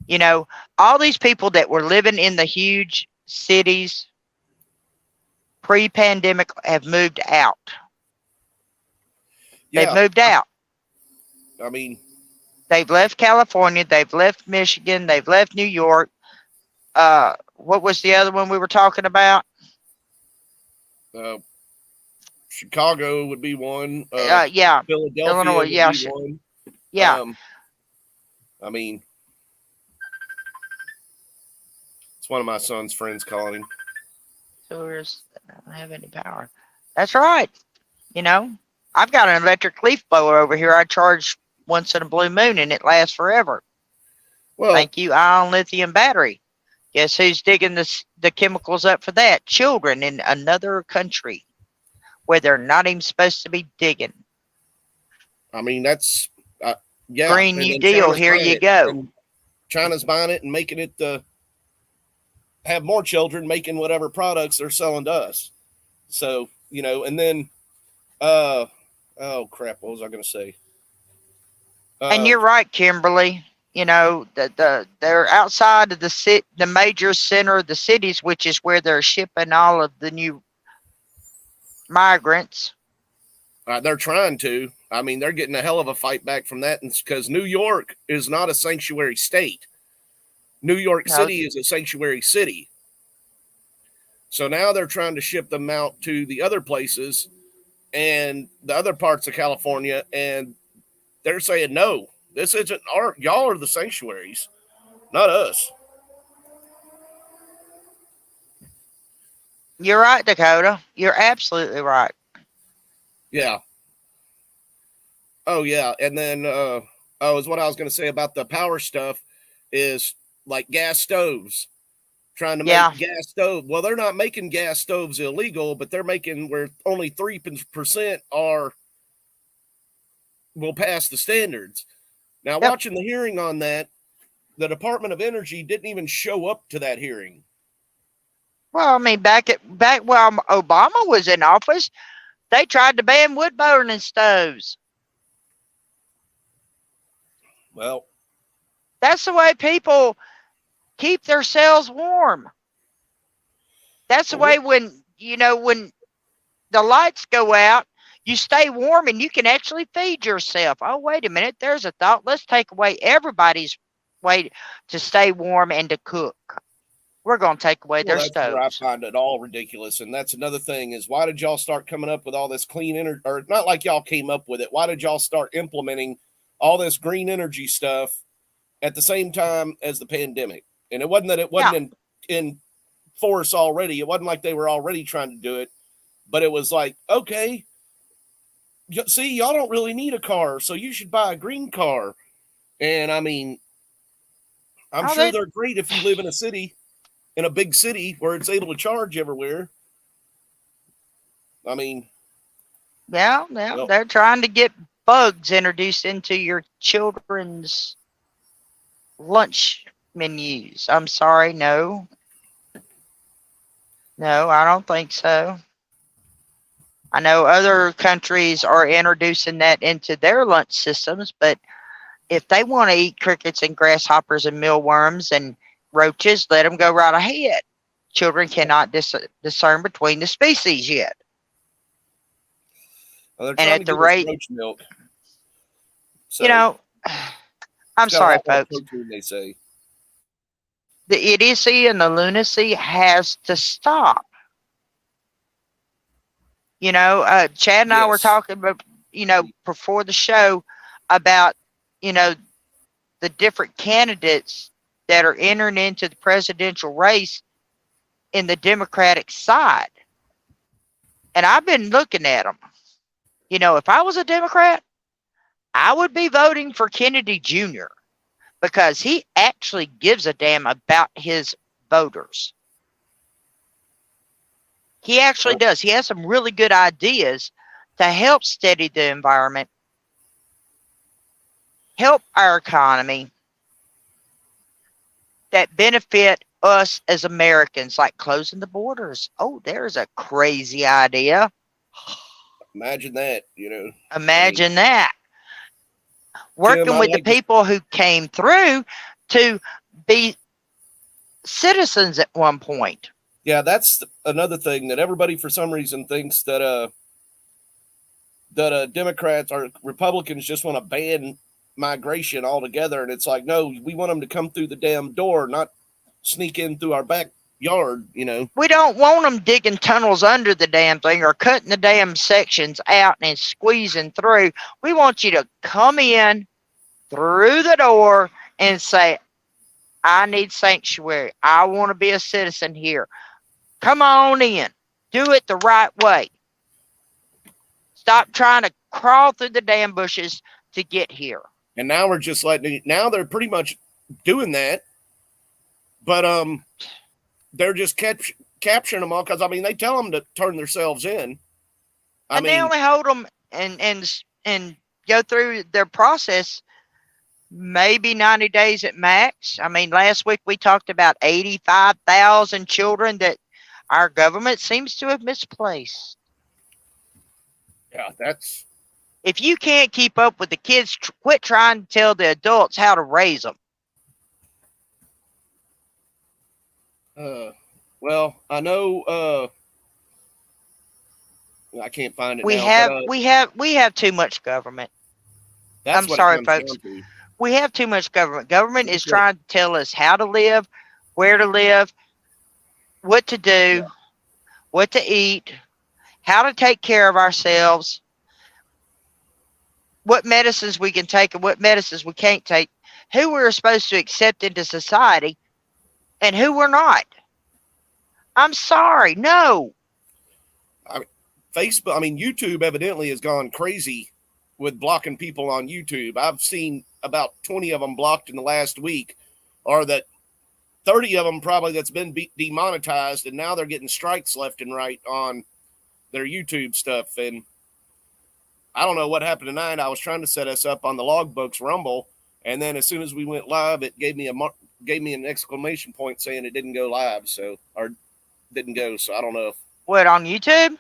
You know, all these people that were living in the huge cities pre-pandemic have moved out. They've moved out. I mean, they've left California, they've left Michigan, they've left New York, what was the other one we were talking about? Chicago would be one. Yeah, Philadelphia Illinois. would Yeah, be one. yeah. I mean, it's one of my son's friends calling him. Sewers don't have any power. That's right. You know, I've got an electric leaf blower over here. I charge once in a blue moon, and it lasts forever. Well, Thank you, ion lithium battery. Guess who's digging the chemicals up for that? Children in another country where they're not even supposed to be digging. I mean, that's yeah. Green and New then Deal. China's Here buying you it, go. and China's buying it and making it have more children making whatever products they're selling to us. So, you know, and then oh crap, what was I going to say? And you're right, Kimberly. You know, they're outside of the major center of the cities, which is where they're shipping all of the new migrants. They're trying to. I mean, they're getting a hell of a fight back from that, because New York is not a sanctuary state. New York City is a sanctuary city. So now they're trying to ship them out to the other places and the other parts of California, and they're saying, no, this isn't y'all are the sanctuaries, not us. You're right, Dakota. You're absolutely right. Yeah. Oh, yeah. And then, is what I was going to say about the power stuff is like gas stoves. Trying to make gas stove. Well, they're not making gas stoves illegal, but they're making where only 3% will pass the standards. Now, watching the hearing on that, the Department of Energy didn't even show up to that hearing. Well, I mean, back while Obama was in office, they tried to ban wood burning stoves. Well, that's the way people keep themselves warm. That's the way when the lights go out, you stay warm and you can actually feed yourself. Oh, wait a minute. There's a thought. Let's take away everybody's way to stay warm and to cook. We're going to take away their stoves. Where I find it all ridiculous. And that's another thing is, why did y'all start coming up with all this clean energy? Or not like y'all came up with it. Why did y'all start implementing all this green energy stuff at the same time as the pandemic? And it wasn't that it wasn't in force already. It wasn't like they were already trying to do it. But it was like, okay, see, y'all don't really need a car, so you should buy a green car. And I mean, I'm sure they're great if you live in a city, in a big city where it's able to charge everywhere. I mean, they're trying to get bugs introduced into your children's lunch menus. I'm sorry, no, I don't think so. I know other countries are introducing that into their lunch systems, but if they want to eat crickets and grasshoppers and mealworms and roaches, let them go right ahead. Children cannot discern between the species yet. Well, and at the rate, roach milk. So, I'm sorry, folks. They say the idiocy and the lunacy has to stop. Chad and I were talking about, before the show about, the different candidates that are entering into the presidential race in the Democratic side. And I've been looking at them. If I was a Democrat, I would be voting for Kennedy Jr. because he actually gives a damn about his voters. He actually does. He has some really good ideas to help steady the environment, help our economy, that benefit us as Americans, like closing the borders. Oh, there's a crazy idea. Imagine that, Imagine that. Working with the people who came through to be citizens at one point. Yeah, that's another thing that everybody for some reason thinks that Democrats or Republicans just want to ban migration altogether, and it's like, no, we want them to come through the damn door, not sneak in through our back yard, you know. We don't want them digging tunnels under the damn thing or cutting the damn sections out and squeezing through. We want you to come in through the door and say, I need sanctuary. I want to be a citizen here. Come on in. Do it the right way. Stop trying to crawl through the damn bushes to get here. And now we're just now they're pretty much doing that. But they're just capturing them all because, I mean, they tell them to turn themselves in. And they only hold them and go through their process maybe 90 days at max. I mean, last week we talked about 85,000 children that our government seems to have misplaced. Yeah, that's... If you can't keep up with the kids, quit trying to tell the adults how to raise them. Well, I know, I can't find it We now. We have too much government. That's I'm what it sorry, comes folks. down to. We have too much government. Government is trying to tell us how to live, where to live, what to do, what to eat, how to take care of ourselves, what medicines we can take and what medicines we can't take, who we're supposed to accept into society and who we're not. I'm sorry. No. Facebook, I mean, YouTube evidently has gone crazy with blocking people on YouTube. I've seen about 20 of them blocked in the last week, or that 30 of them probably that's been demonetized, and now they're getting strikes left and right on their YouTube stuff. And I don't know what happened tonight. I was trying to set us up on the Logbooks Rumble, and then as soon as we went live, it gave me an exclamation point saying it didn't go live, or didn't go. So I don't know. What, on YouTube?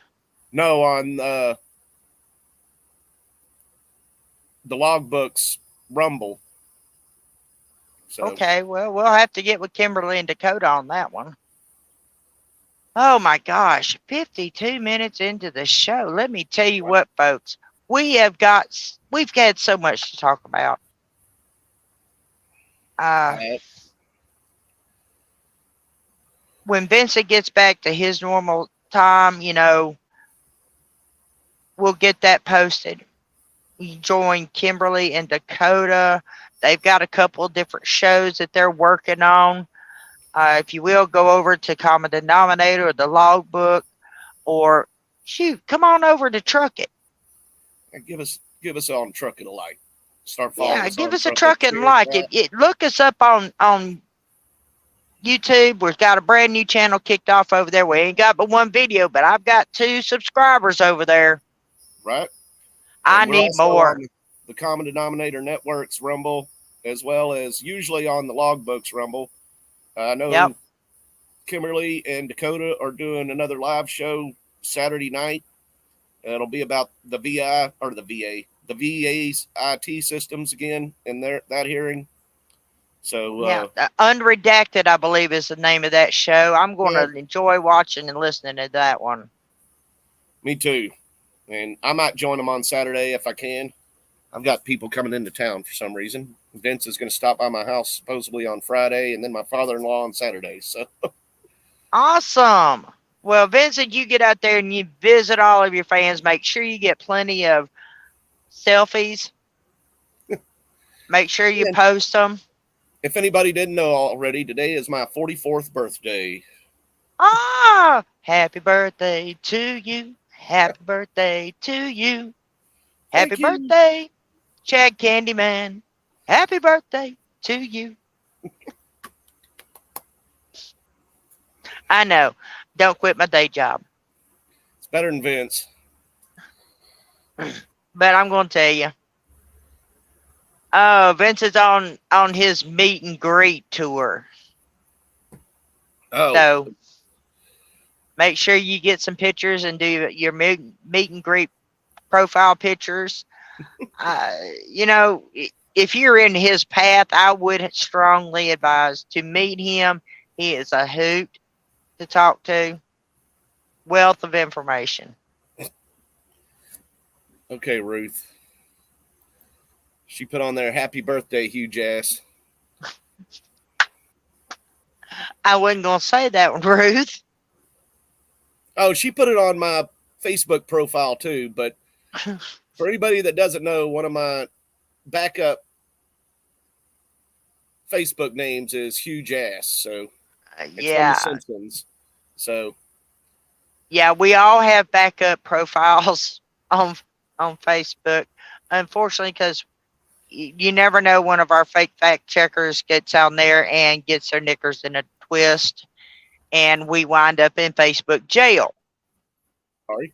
No, on the Logbooks Rumble. So. Okay, well, we'll have to get with Kimberly and Dakota on that one. Oh my gosh, 52 minutes into the show. Let me tell you what, folks, we've had so much to talk about. When Vincent gets back to his normal time, you know, we'll get that posted. You join Kimberly and Dakota. They've got a couple of different shows that they're working on. If you will, go over to Common Denominator or the Logbook, or shoot, come on over to Truck It. Give us on Truck It a like. Start following. Yeah, us give on us a Truck It and like it. Look us up on YouTube. We've got a brand new channel kicked off over there. We ain't got but one video, but I've got 2 subscribers over there. Right. I need more. The Common Denominator Networks Rumble, as well as usually on the Logbooks Rumble. I know Kimberly and Dakota are doing another live show Saturday night. It'll be about the VA's IT systems again in that hearing. So Unredacted, I believe, is the name of that show. I'm going to enjoy watching and listening to that one. Me too. And I might join them on Saturday if I can. I've got people coming into town for some reason. Vince is going to stop by my house supposedly on Friday, and then my father-in-law on Saturday. So awesome. Well, Vincent, you get out there and you visit all of your fans. Make sure you get plenty of selfies. Make sure you post them. If anybody didn't know already, today is my 44th birthday. Ah, happy birthday to you. Happy birthday to you. Happy birthday, Chad Candyman. Happy birthday to you. I know. Don't quit my day job. It's better than Vince. But I'm going to tell you. Vince is on his meet and greet tour. Oh. So make sure you get some pictures and do your meet and greet profile pictures. You know, if you're in his path, I would strongly advise to meet him. He is a hoot to talk to. Wealth of information. Okay, Ruth. She put on there, happy birthday, huge ass. I wasn't going to say that one, Ruth. Oh, she put it on my Facebook profile too. But for anybody that doesn't know, one of my backup Facebook names is Huge Ass. So it's Yeah. from The Simpsons. So Yeah, we all have backup profiles on Facebook. Unfortunately, because you never know, one of our fake fact checkers gets on there and gets their knickers in a twist, and we wind up in Facebook jail. sorry.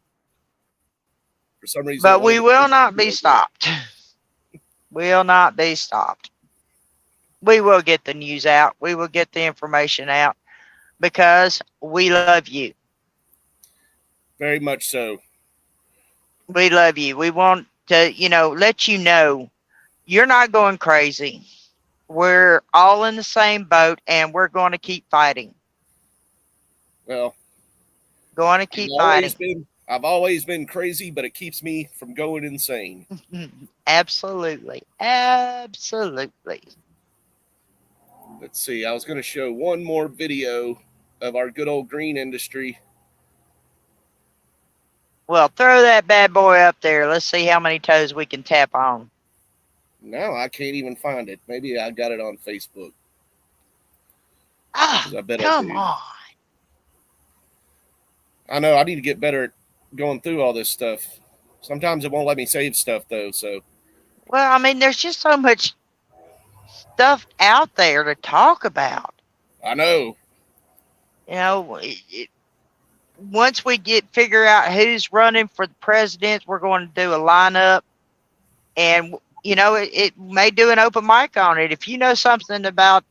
For some reason, But we will not be stopped. Will not be stopped. We will get the news out. We will get the information out because we love you. Very much so. We love you. We want to, let you know you're not going crazy. We're all in the same boat, and we're going to keep fighting. Well, Going to keep fighting. I've always been crazy, but it keeps me from going insane. Absolutely. Absolutely. Let's see. I was going to show one more video of our good old green industry. Well, throw that bad boy up there. Let's see how many toes we can tap on. No, I can't even find it. Maybe I got it on Facebook. Ah, I bet come I do. on. I know I need to get better at going through all this stuff. Sometimes it won't let me save stuff though. So, Well, I mean, there's just so much stuff out there to talk about. I know. Once we figure out who's running for the president, we're going to do a lineup, and it may do an open mic on it. If you know something about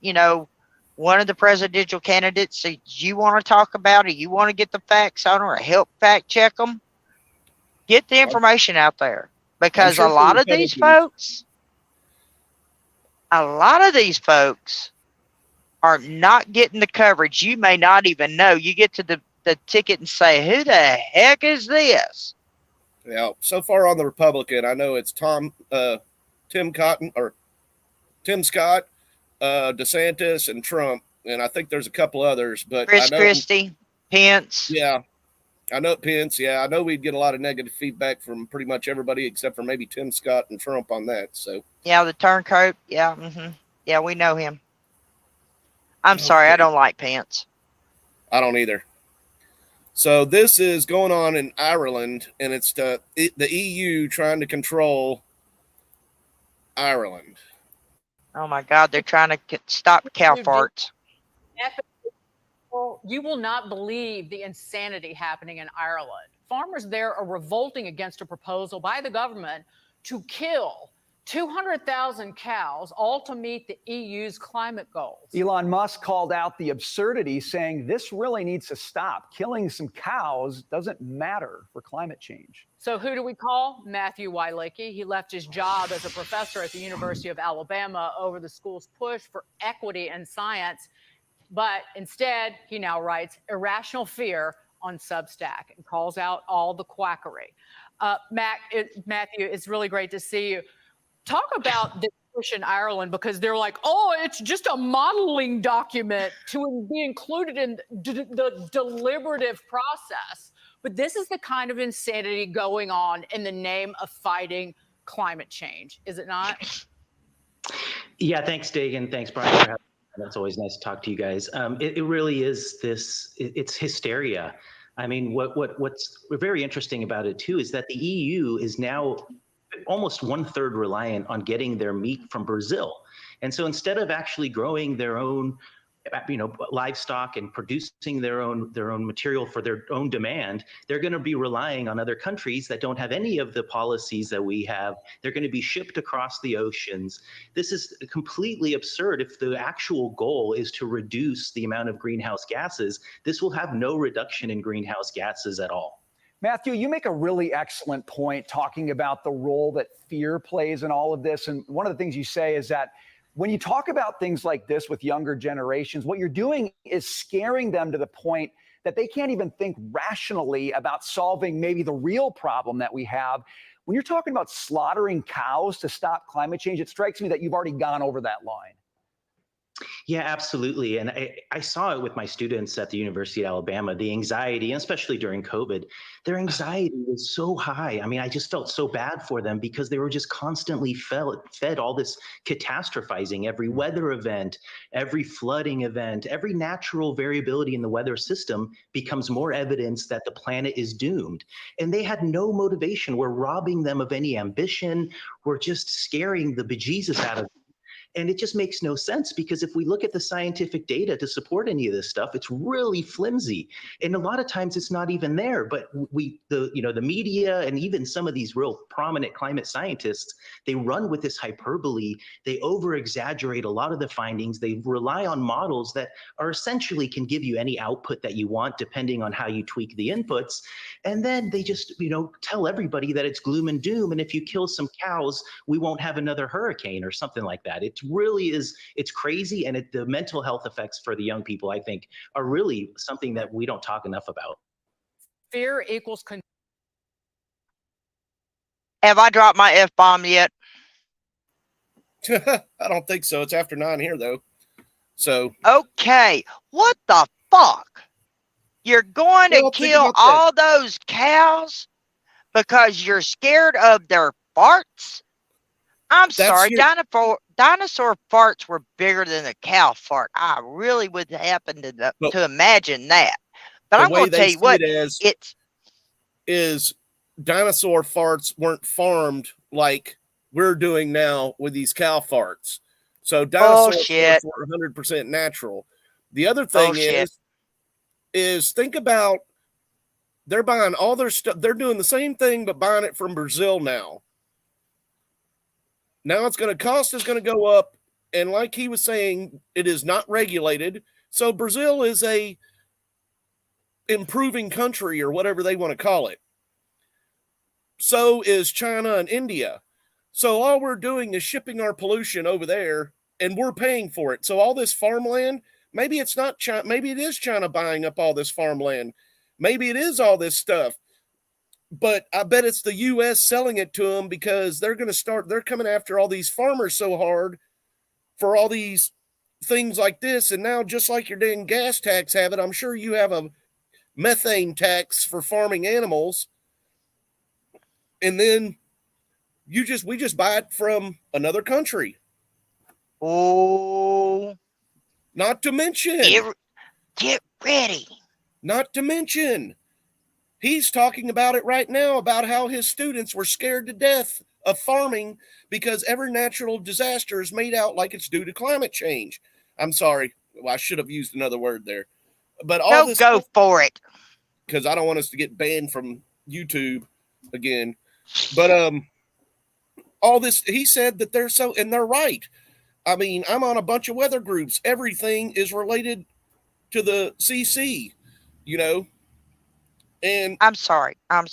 one of the presidential candidates that you want to talk about, or you want to get the facts on, or help fact check them, get the information out there, because sure a lot of these folks are not getting the coverage. You may not even know. You get to the ticket and say, who the heck is this? Yeah. So far on the Republican, I know it's Tim Scott, DeSantis, and Trump, and I think there's a couple others. But Chris I know, Christie, Pence. Yeah, I know Pence. Yeah, I know we'd get a lot of negative feedback from pretty much everybody except for maybe Tim Scott and Trump on that. So yeah, the turncoat. Yeah, yeah, we know him. I'm sorry, I don't like Pence. I don't either. So this is going on in Ireland, and it's the EU trying to control Ireland. Oh my God, they're trying to stop cow farts. You will not believe the insanity happening in Ireland. Farmers there are revolting against a proposal by the government to kill 200,000 cows, all to meet the EU's climate goals. Elon Musk called out the absurdity, saying this really needs to stop. Killing some cows doesn't matter for climate change. So who do we call? Matthew Wielicki. He left his job as a professor at the University of Alabama over the school's push for equity in science. But instead, he now writes Irrational Fear on Substack and calls out all the quackery. Matthew, it's really great to see you. Talk about the push in Ireland, because they're like, oh, it's just a modeling document to be included in the deliberative process. But this is the kind of insanity going on in the name of fighting climate change, is it not? Yeah, thanks, Dagan. Thanks, Brian, for having me. It's always nice to talk to you guys. It really is it's hysteria. I mean, what's very interesting about it, too, is that the EU is now almost 1/3 reliant on getting their meat from Brazil. And so instead of actually growing their own, livestock and producing their own material for their own demand, they're going to be relying on other countries that don't have any of the policies that we have. They're going to be shipped across the oceans. This is completely absurd. If the actual goal is to reduce the amount of greenhouse gases, this will have no reduction in greenhouse gases at all. Matthew, you make a really excellent point talking about the role that fear plays in all of this. And one of the things you say is that when you talk about things like this with younger generations, what you're doing is scaring them to the point that they can't even think rationally about solving maybe the real problem that we have. When you're talking about slaughtering cows to stop climate change, it strikes me that you've already gone over that line. Yeah, absolutely. And I saw it with my students at the University of Alabama, the anxiety, and especially during COVID, their anxiety was so high. I mean, I just felt so bad for them because they were just constantly fed all this catastrophizing, every weather event, every flooding event, every natural variability in the weather system becomes more evidence that the planet is doomed. And they had no motivation. We're robbing them of any ambition. We're just scaring the bejesus out of them. And it just makes no sense because if we look at the scientific data to support any of this stuff, it's really flimsy. And a lot of times it's not even there. But the media and even some of these real prominent climate scientists, they run with this hyperbole. They over exaggerate a lot of the findings. They rely on models that are essentially can give you any output that you want depending on how you tweak the inputs. And then they just, tell everybody that it's gloom and doom. And if you kill some cows, we won't have another hurricane or something like that. It really is, it's crazy. And the mental health effects for the young people, I think, are really something that we don't talk enough about. Fear equals. Have I dropped my F-bomb yet? I don't think so. It's after 9 here, though. So. Okay. What the fuck? You're going to kill all those cows because you're scared of their farts? I'm sorry, dinosaur farts were bigger than a cow fart. I really would happen to imagine that. But I'm going to tell you what, is dinosaur farts weren't farmed like we're doing now with these cow farts. So dinosaur farts were 100% natural. The other thing is think about, they're buying all their stuff. They're doing the same thing, but buying it from Brazil now. Now it's going to cost is going to go up. And like he was saying, it is not regulated. So Brazil is a improving country or whatever they want to call it. So is China and India. So all we're doing is shipping our pollution over there and we're paying for it. So all this farmland, maybe it's not China. Maybe it is China buying up all this farmland. Maybe it is all this stuff. But I bet it's the U.S. selling it to them because they're coming after all these farmers so hard for all these things like this. And now, just like your dang gas tax have it, I'm sure you have a methane tax for farming animals. And then we just buy it from another country. Oh. Not to mention. Get ready. Not to mention. He's talking about it right now about how his students were scared to death of farming because every natural disaster is made out like it's due to climate change. I'm sorry. Well, I should have used another word there. But all this go for it. Because I don't want us to get banned from YouTube again. But all this, he said that they're so, and they're right. I mean, I'm on a bunch of weather groups. Everything is related to the CC, And I'm sorry. Now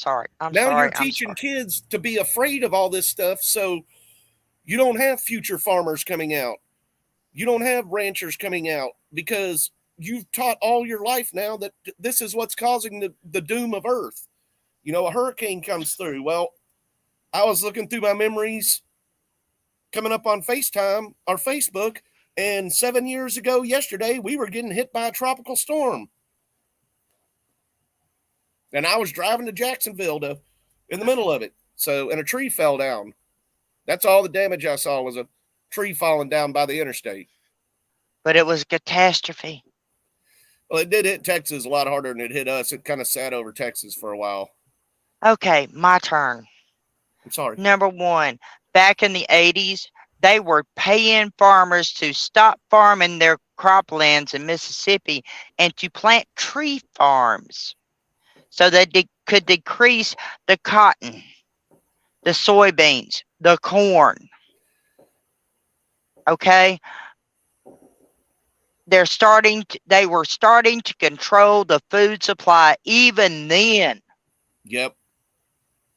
you're teaching kids to be afraid of all this stuff. So you don't have future farmers coming out. You don't have ranchers coming out because you've taught all your life now that this is what's causing the doom of Earth. A hurricane comes through. Well, I was looking through my memories coming up on FaceTime or Facebook, and 7 years ago yesterday, we were getting hit by a tropical storm. And I was driving to Jacksonville in the middle of it. And a tree fell down. That's all the damage I saw was a tree falling down by the interstate. But it was a catastrophe. Well, it did hit Texas a lot harder than it hit us. It kind of sat over Texas for a while. Okay, my turn. I'm sorry. Number one, back in the 80s, they were paying farmers to stop farming their croplands in Mississippi and to plant tree farms so that they could decrease the cotton, the soybeans, the corn. Okay? They were starting to control the food supply even then. Yep.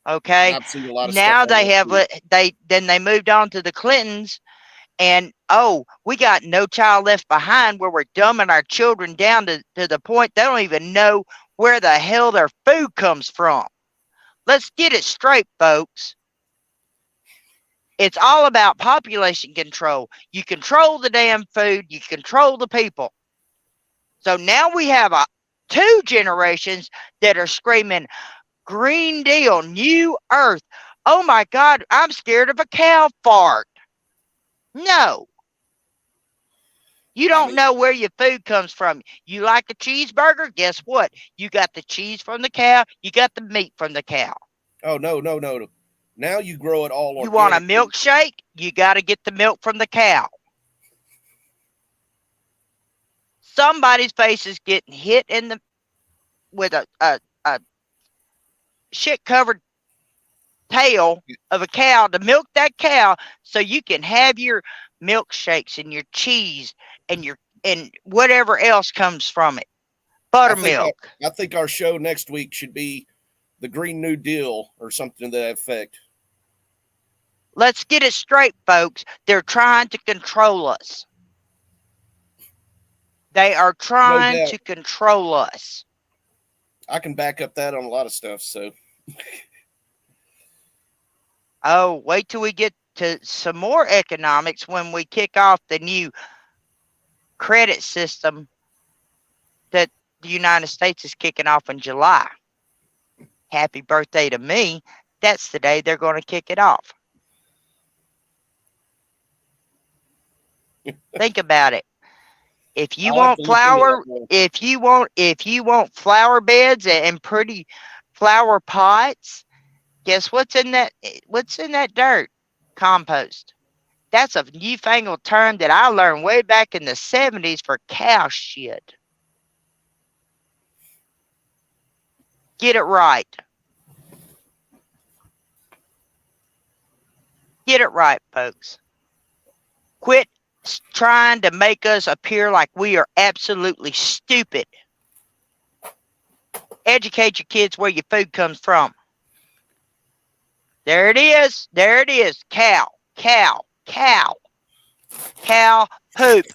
Okay. I've seen a lot of now stuff they have they moved on to the Clintons, and we got No Child Left Behind, where we're dumbing our children down to the point they don't even know where the hell their food comes from. Let's get it straight, folks. It's all about population control. You control the damn food, you control the people. So now we have two generations that are screaming, Green Deal, New Earth. Oh my God, I'm scared of a cow fart. No. You don't know where your food comes from. You like a cheeseburger? Guess what? You got the cheese from the cow. You got the meat from the cow. Oh, no. Now you grow it all You want a organically. milkshake? You got to get the milk from the cow. Somebody's face is getting hit in the with a shit covered tail of a cow to milk that cow so you can have your milkshakes and your cheese and whatever else comes from it. Buttermilk. I think our show next week should be the Green New Deal or something to that effect. Let's get it straight, folks. They're trying to control us. They are trying to control us. I can back up that on a lot of stuff, so. Oh, wait till we get to some more economics when we kick off the new credit system that the United States is kicking off in July. Happy birthday to me. That's the day they're going to kick it off. Think about it. If you want flower, if you want flower beds and pretty flower pots, guess what's in that? What's in that dirt? Compost. That's a newfangled term that I learned way back in the 70s for cow shit. Get it right. Get it right, folks. Quit trying to make us appear like we are absolutely stupid. Educate your kids where your food comes from. There it is. There it is. Cow, cow, cow. Cow poop.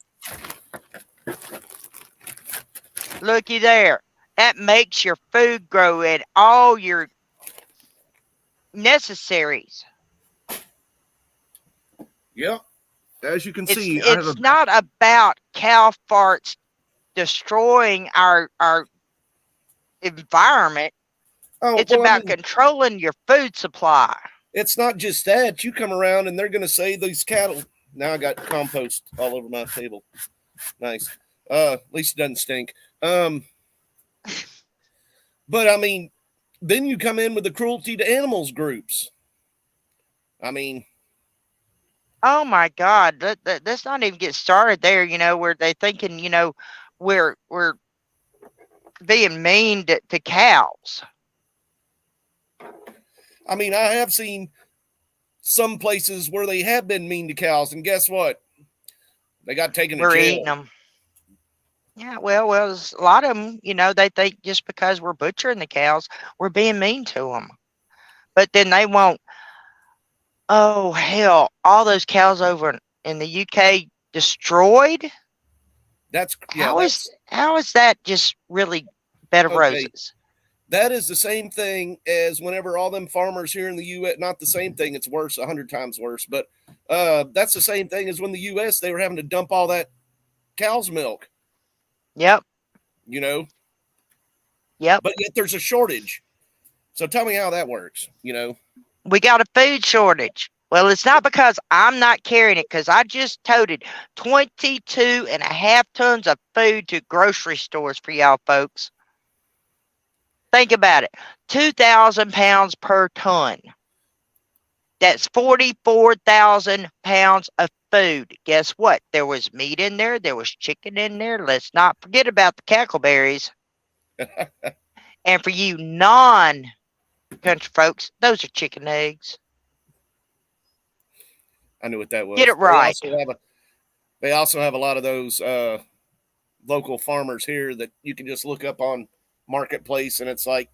Looky there. That makes your food grow and all your necessaries. Yeah. As you can see, it's not about cow farts destroying our environment. It's about controlling your food supply. It's not just that. You come around and they're going to say these cattle. Now I got compost all over my table. Nice. At least it doesn't stink. But I mean, then you come in with the cruelty to animals groups. I mean, oh my God, let's not even get started there, where they thinking, we're being mean to cows. I mean, I have seen some places where they have been mean to cows, and guess what? They got taken to jail. We're eating them. Yeah, well, there's a lot of them, they think just because we're butchering the cows, we're being mean to them. But then they won't. Oh, hell, all those cows over in the UK destroyed? How is that just really bed of roses? That is the same thing as whenever all them farmers here in the U.S., not the same thing, it's worse, 100 times worse, but that's the same thing as when the U.S., they were having to dump all that cow's milk. Yep. Yep. But yet there's a shortage. So tell me how that works, We got a food shortage. Well, it's not because I'm not carrying it, because I just toted 22.5 tons of food to grocery stores for y'all folks. Think about it. 2,000 pounds per ton. That's 44,000 pounds of food. Guess what? There was meat in there. There was chicken in there. Let's not forget about the cackleberries. And for you non-country folks, those are chicken eggs. I knew what that was. Get it right. They also have a lot of those local farmers here that you can just look up on Marketplace, and it's like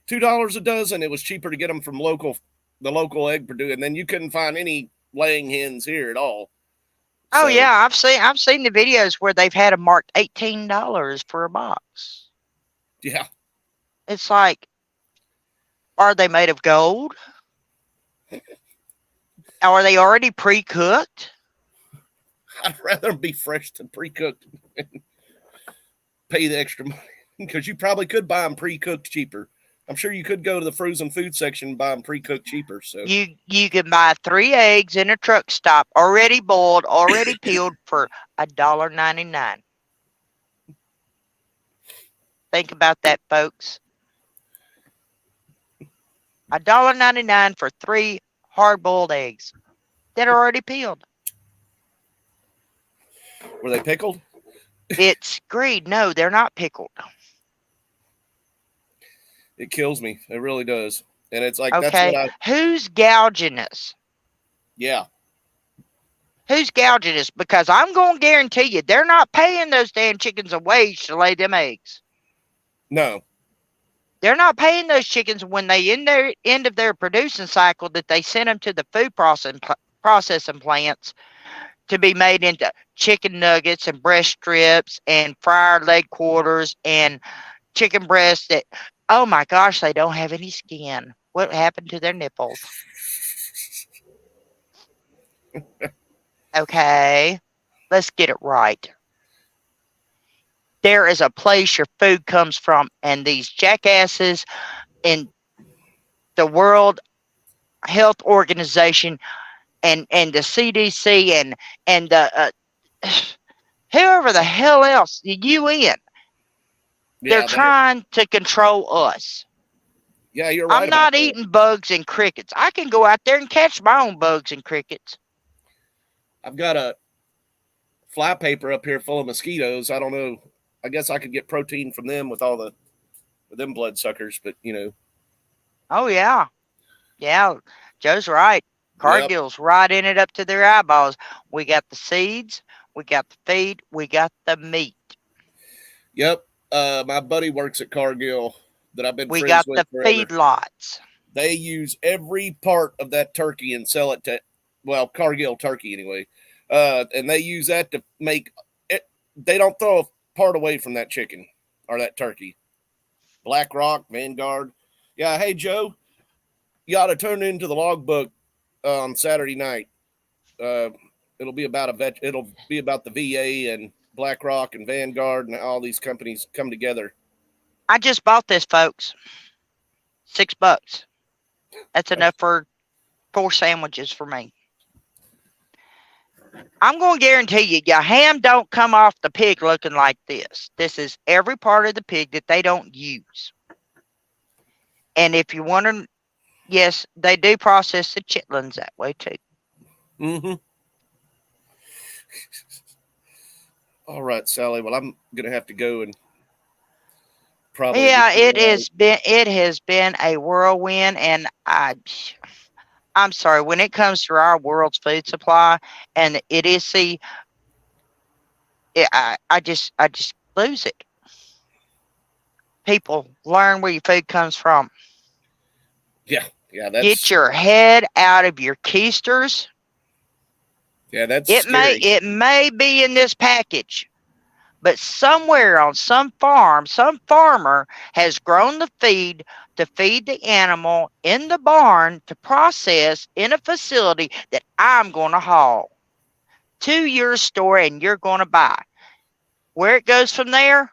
$2 a dozen. It was cheaper to get them from the local egg producer, and then you couldn't find any laying hens here at all. Oh yeah, I've seen the videos where they've had them marked $18 for a box. Yeah. It's like, are they made of gold? Are they already pre-cooked? I'd rather them be fresh than pre-cooked and pay the extra money, because you probably could buy them pre-cooked cheaper. I'm sure you could go to the frozen food section and buy them pre-cooked cheaper. So You can buy 3 eggs in a truck stop, already boiled, already peeled, for $1.99. Think about that, folks. $1.99 for 3 hard-boiled eggs that are already peeled. were they pickled? It's greed. No, they're not pickled. It kills me. It really does. And it's like, Okay, that's what who's gouging us? yeah. Who's gouging us? Because I'm going to guarantee you, they're not paying those damn chickens a wage to lay them eggs. No. They're not paying those chickens when they end of their producing cycle, that they send them to the food processing plants to be made into chicken nuggets and breast strips and fried leg quarters and chicken breasts that, oh my gosh, they don't have any skin. What happened to their nipples? Okay, let's get it right. There is a place your food comes from, and these jackasses in the World Health Organization and the CDC and the whoever the hell else, the UN, they're trying to control us. Yeah, you're right. I'm not eating bugs and crickets. I can go out there and catch my own bugs and crickets. I've got a fly paper up here full of mosquitoes. I don't know. I guess I could get protein from them with all them bloodsuckers, but you know. Oh yeah. Yeah. Joe's right. Cargill's right in it up to their eyeballs. We got the seeds, we got the feed, we got the meat. Yep. My buddy works at Cargill that I've been We friends got with the forever. feedlots. They use every part of that turkey and sell it to, well, Cargill turkey anyway. And they use that to make it. They don't throw a part away from that chicken or that turkey. Black Rock, Vanguard. Yeah. Hey, Joe, you ought to turn into the logbook on Saturday night. It'll be about it'll be about the VA and Black Rock and Vanguard and all these companies come together. I just bought this, folks. $6. That's enough for 4 sandwiches for me. I'm going to guarantee you, your ham don't come off the pig looking like this. This is every part of the pig that they don't use. And if you're wondering, yes, they do process the chitlins that way too. Mm-hmm. All right, Sally. Well, I'm going to have to go and probably. Yeah, it has been a whirlwind, and I'm sorry, when it comes to our world's food supply and idiocy, I just lose it. People, learn where your food comes from. Yeah, that's. Get your head out of your keisters. Yeah, that's. It may be in this package, but somewhere on some farm, some farmer has grown the feed to feed the animal in the barn to process in a facility that I'm going to haul to your store and you're going to buy. Where it goes from there,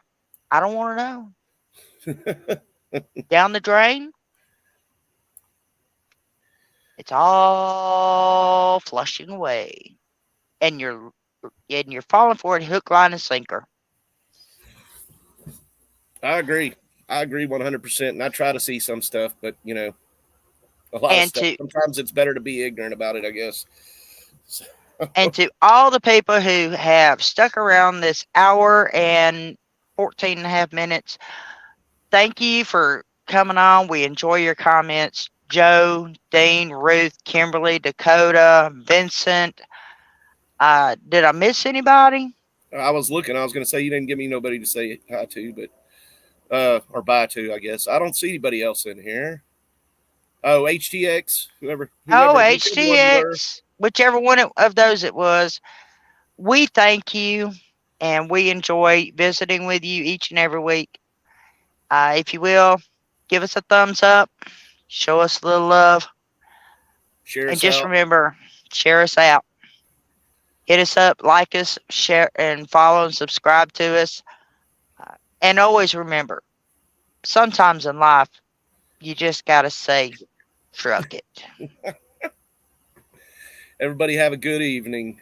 I don't want to know. Down the drain, it's all flushing away, and you're falling for it hook, line, and sinker. I agree 100%. And I try to see some stuff, but you know, a lot of stuff. Sometimes it's better to be ignorant about it, I guess. And to all the people who have stuck around this hour and 14 and a half minutes, thank you for coming on. We enjoy your comments. Joe, Dean, Ruth, Kimberly, Dakota, Vincent. Did I miss anybody? I was looking. I was going to say you didn't give me nobody to say hi to, but or bye to, I guess. I don't see anybody else in here. Oh, HTX, whoever HTX, whichever one of those it was. We thank you, and we enjoy visiting with you each and every week. If you will, give us a thumbs up, show us a little love, share and us just out. remember, share us out. Hit us up, like us, share, and follow and subscribe to us. And always remember, sometimes in life, you just got to say, truck it. Everybody have a good evening.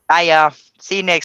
Bye, y'all. See you next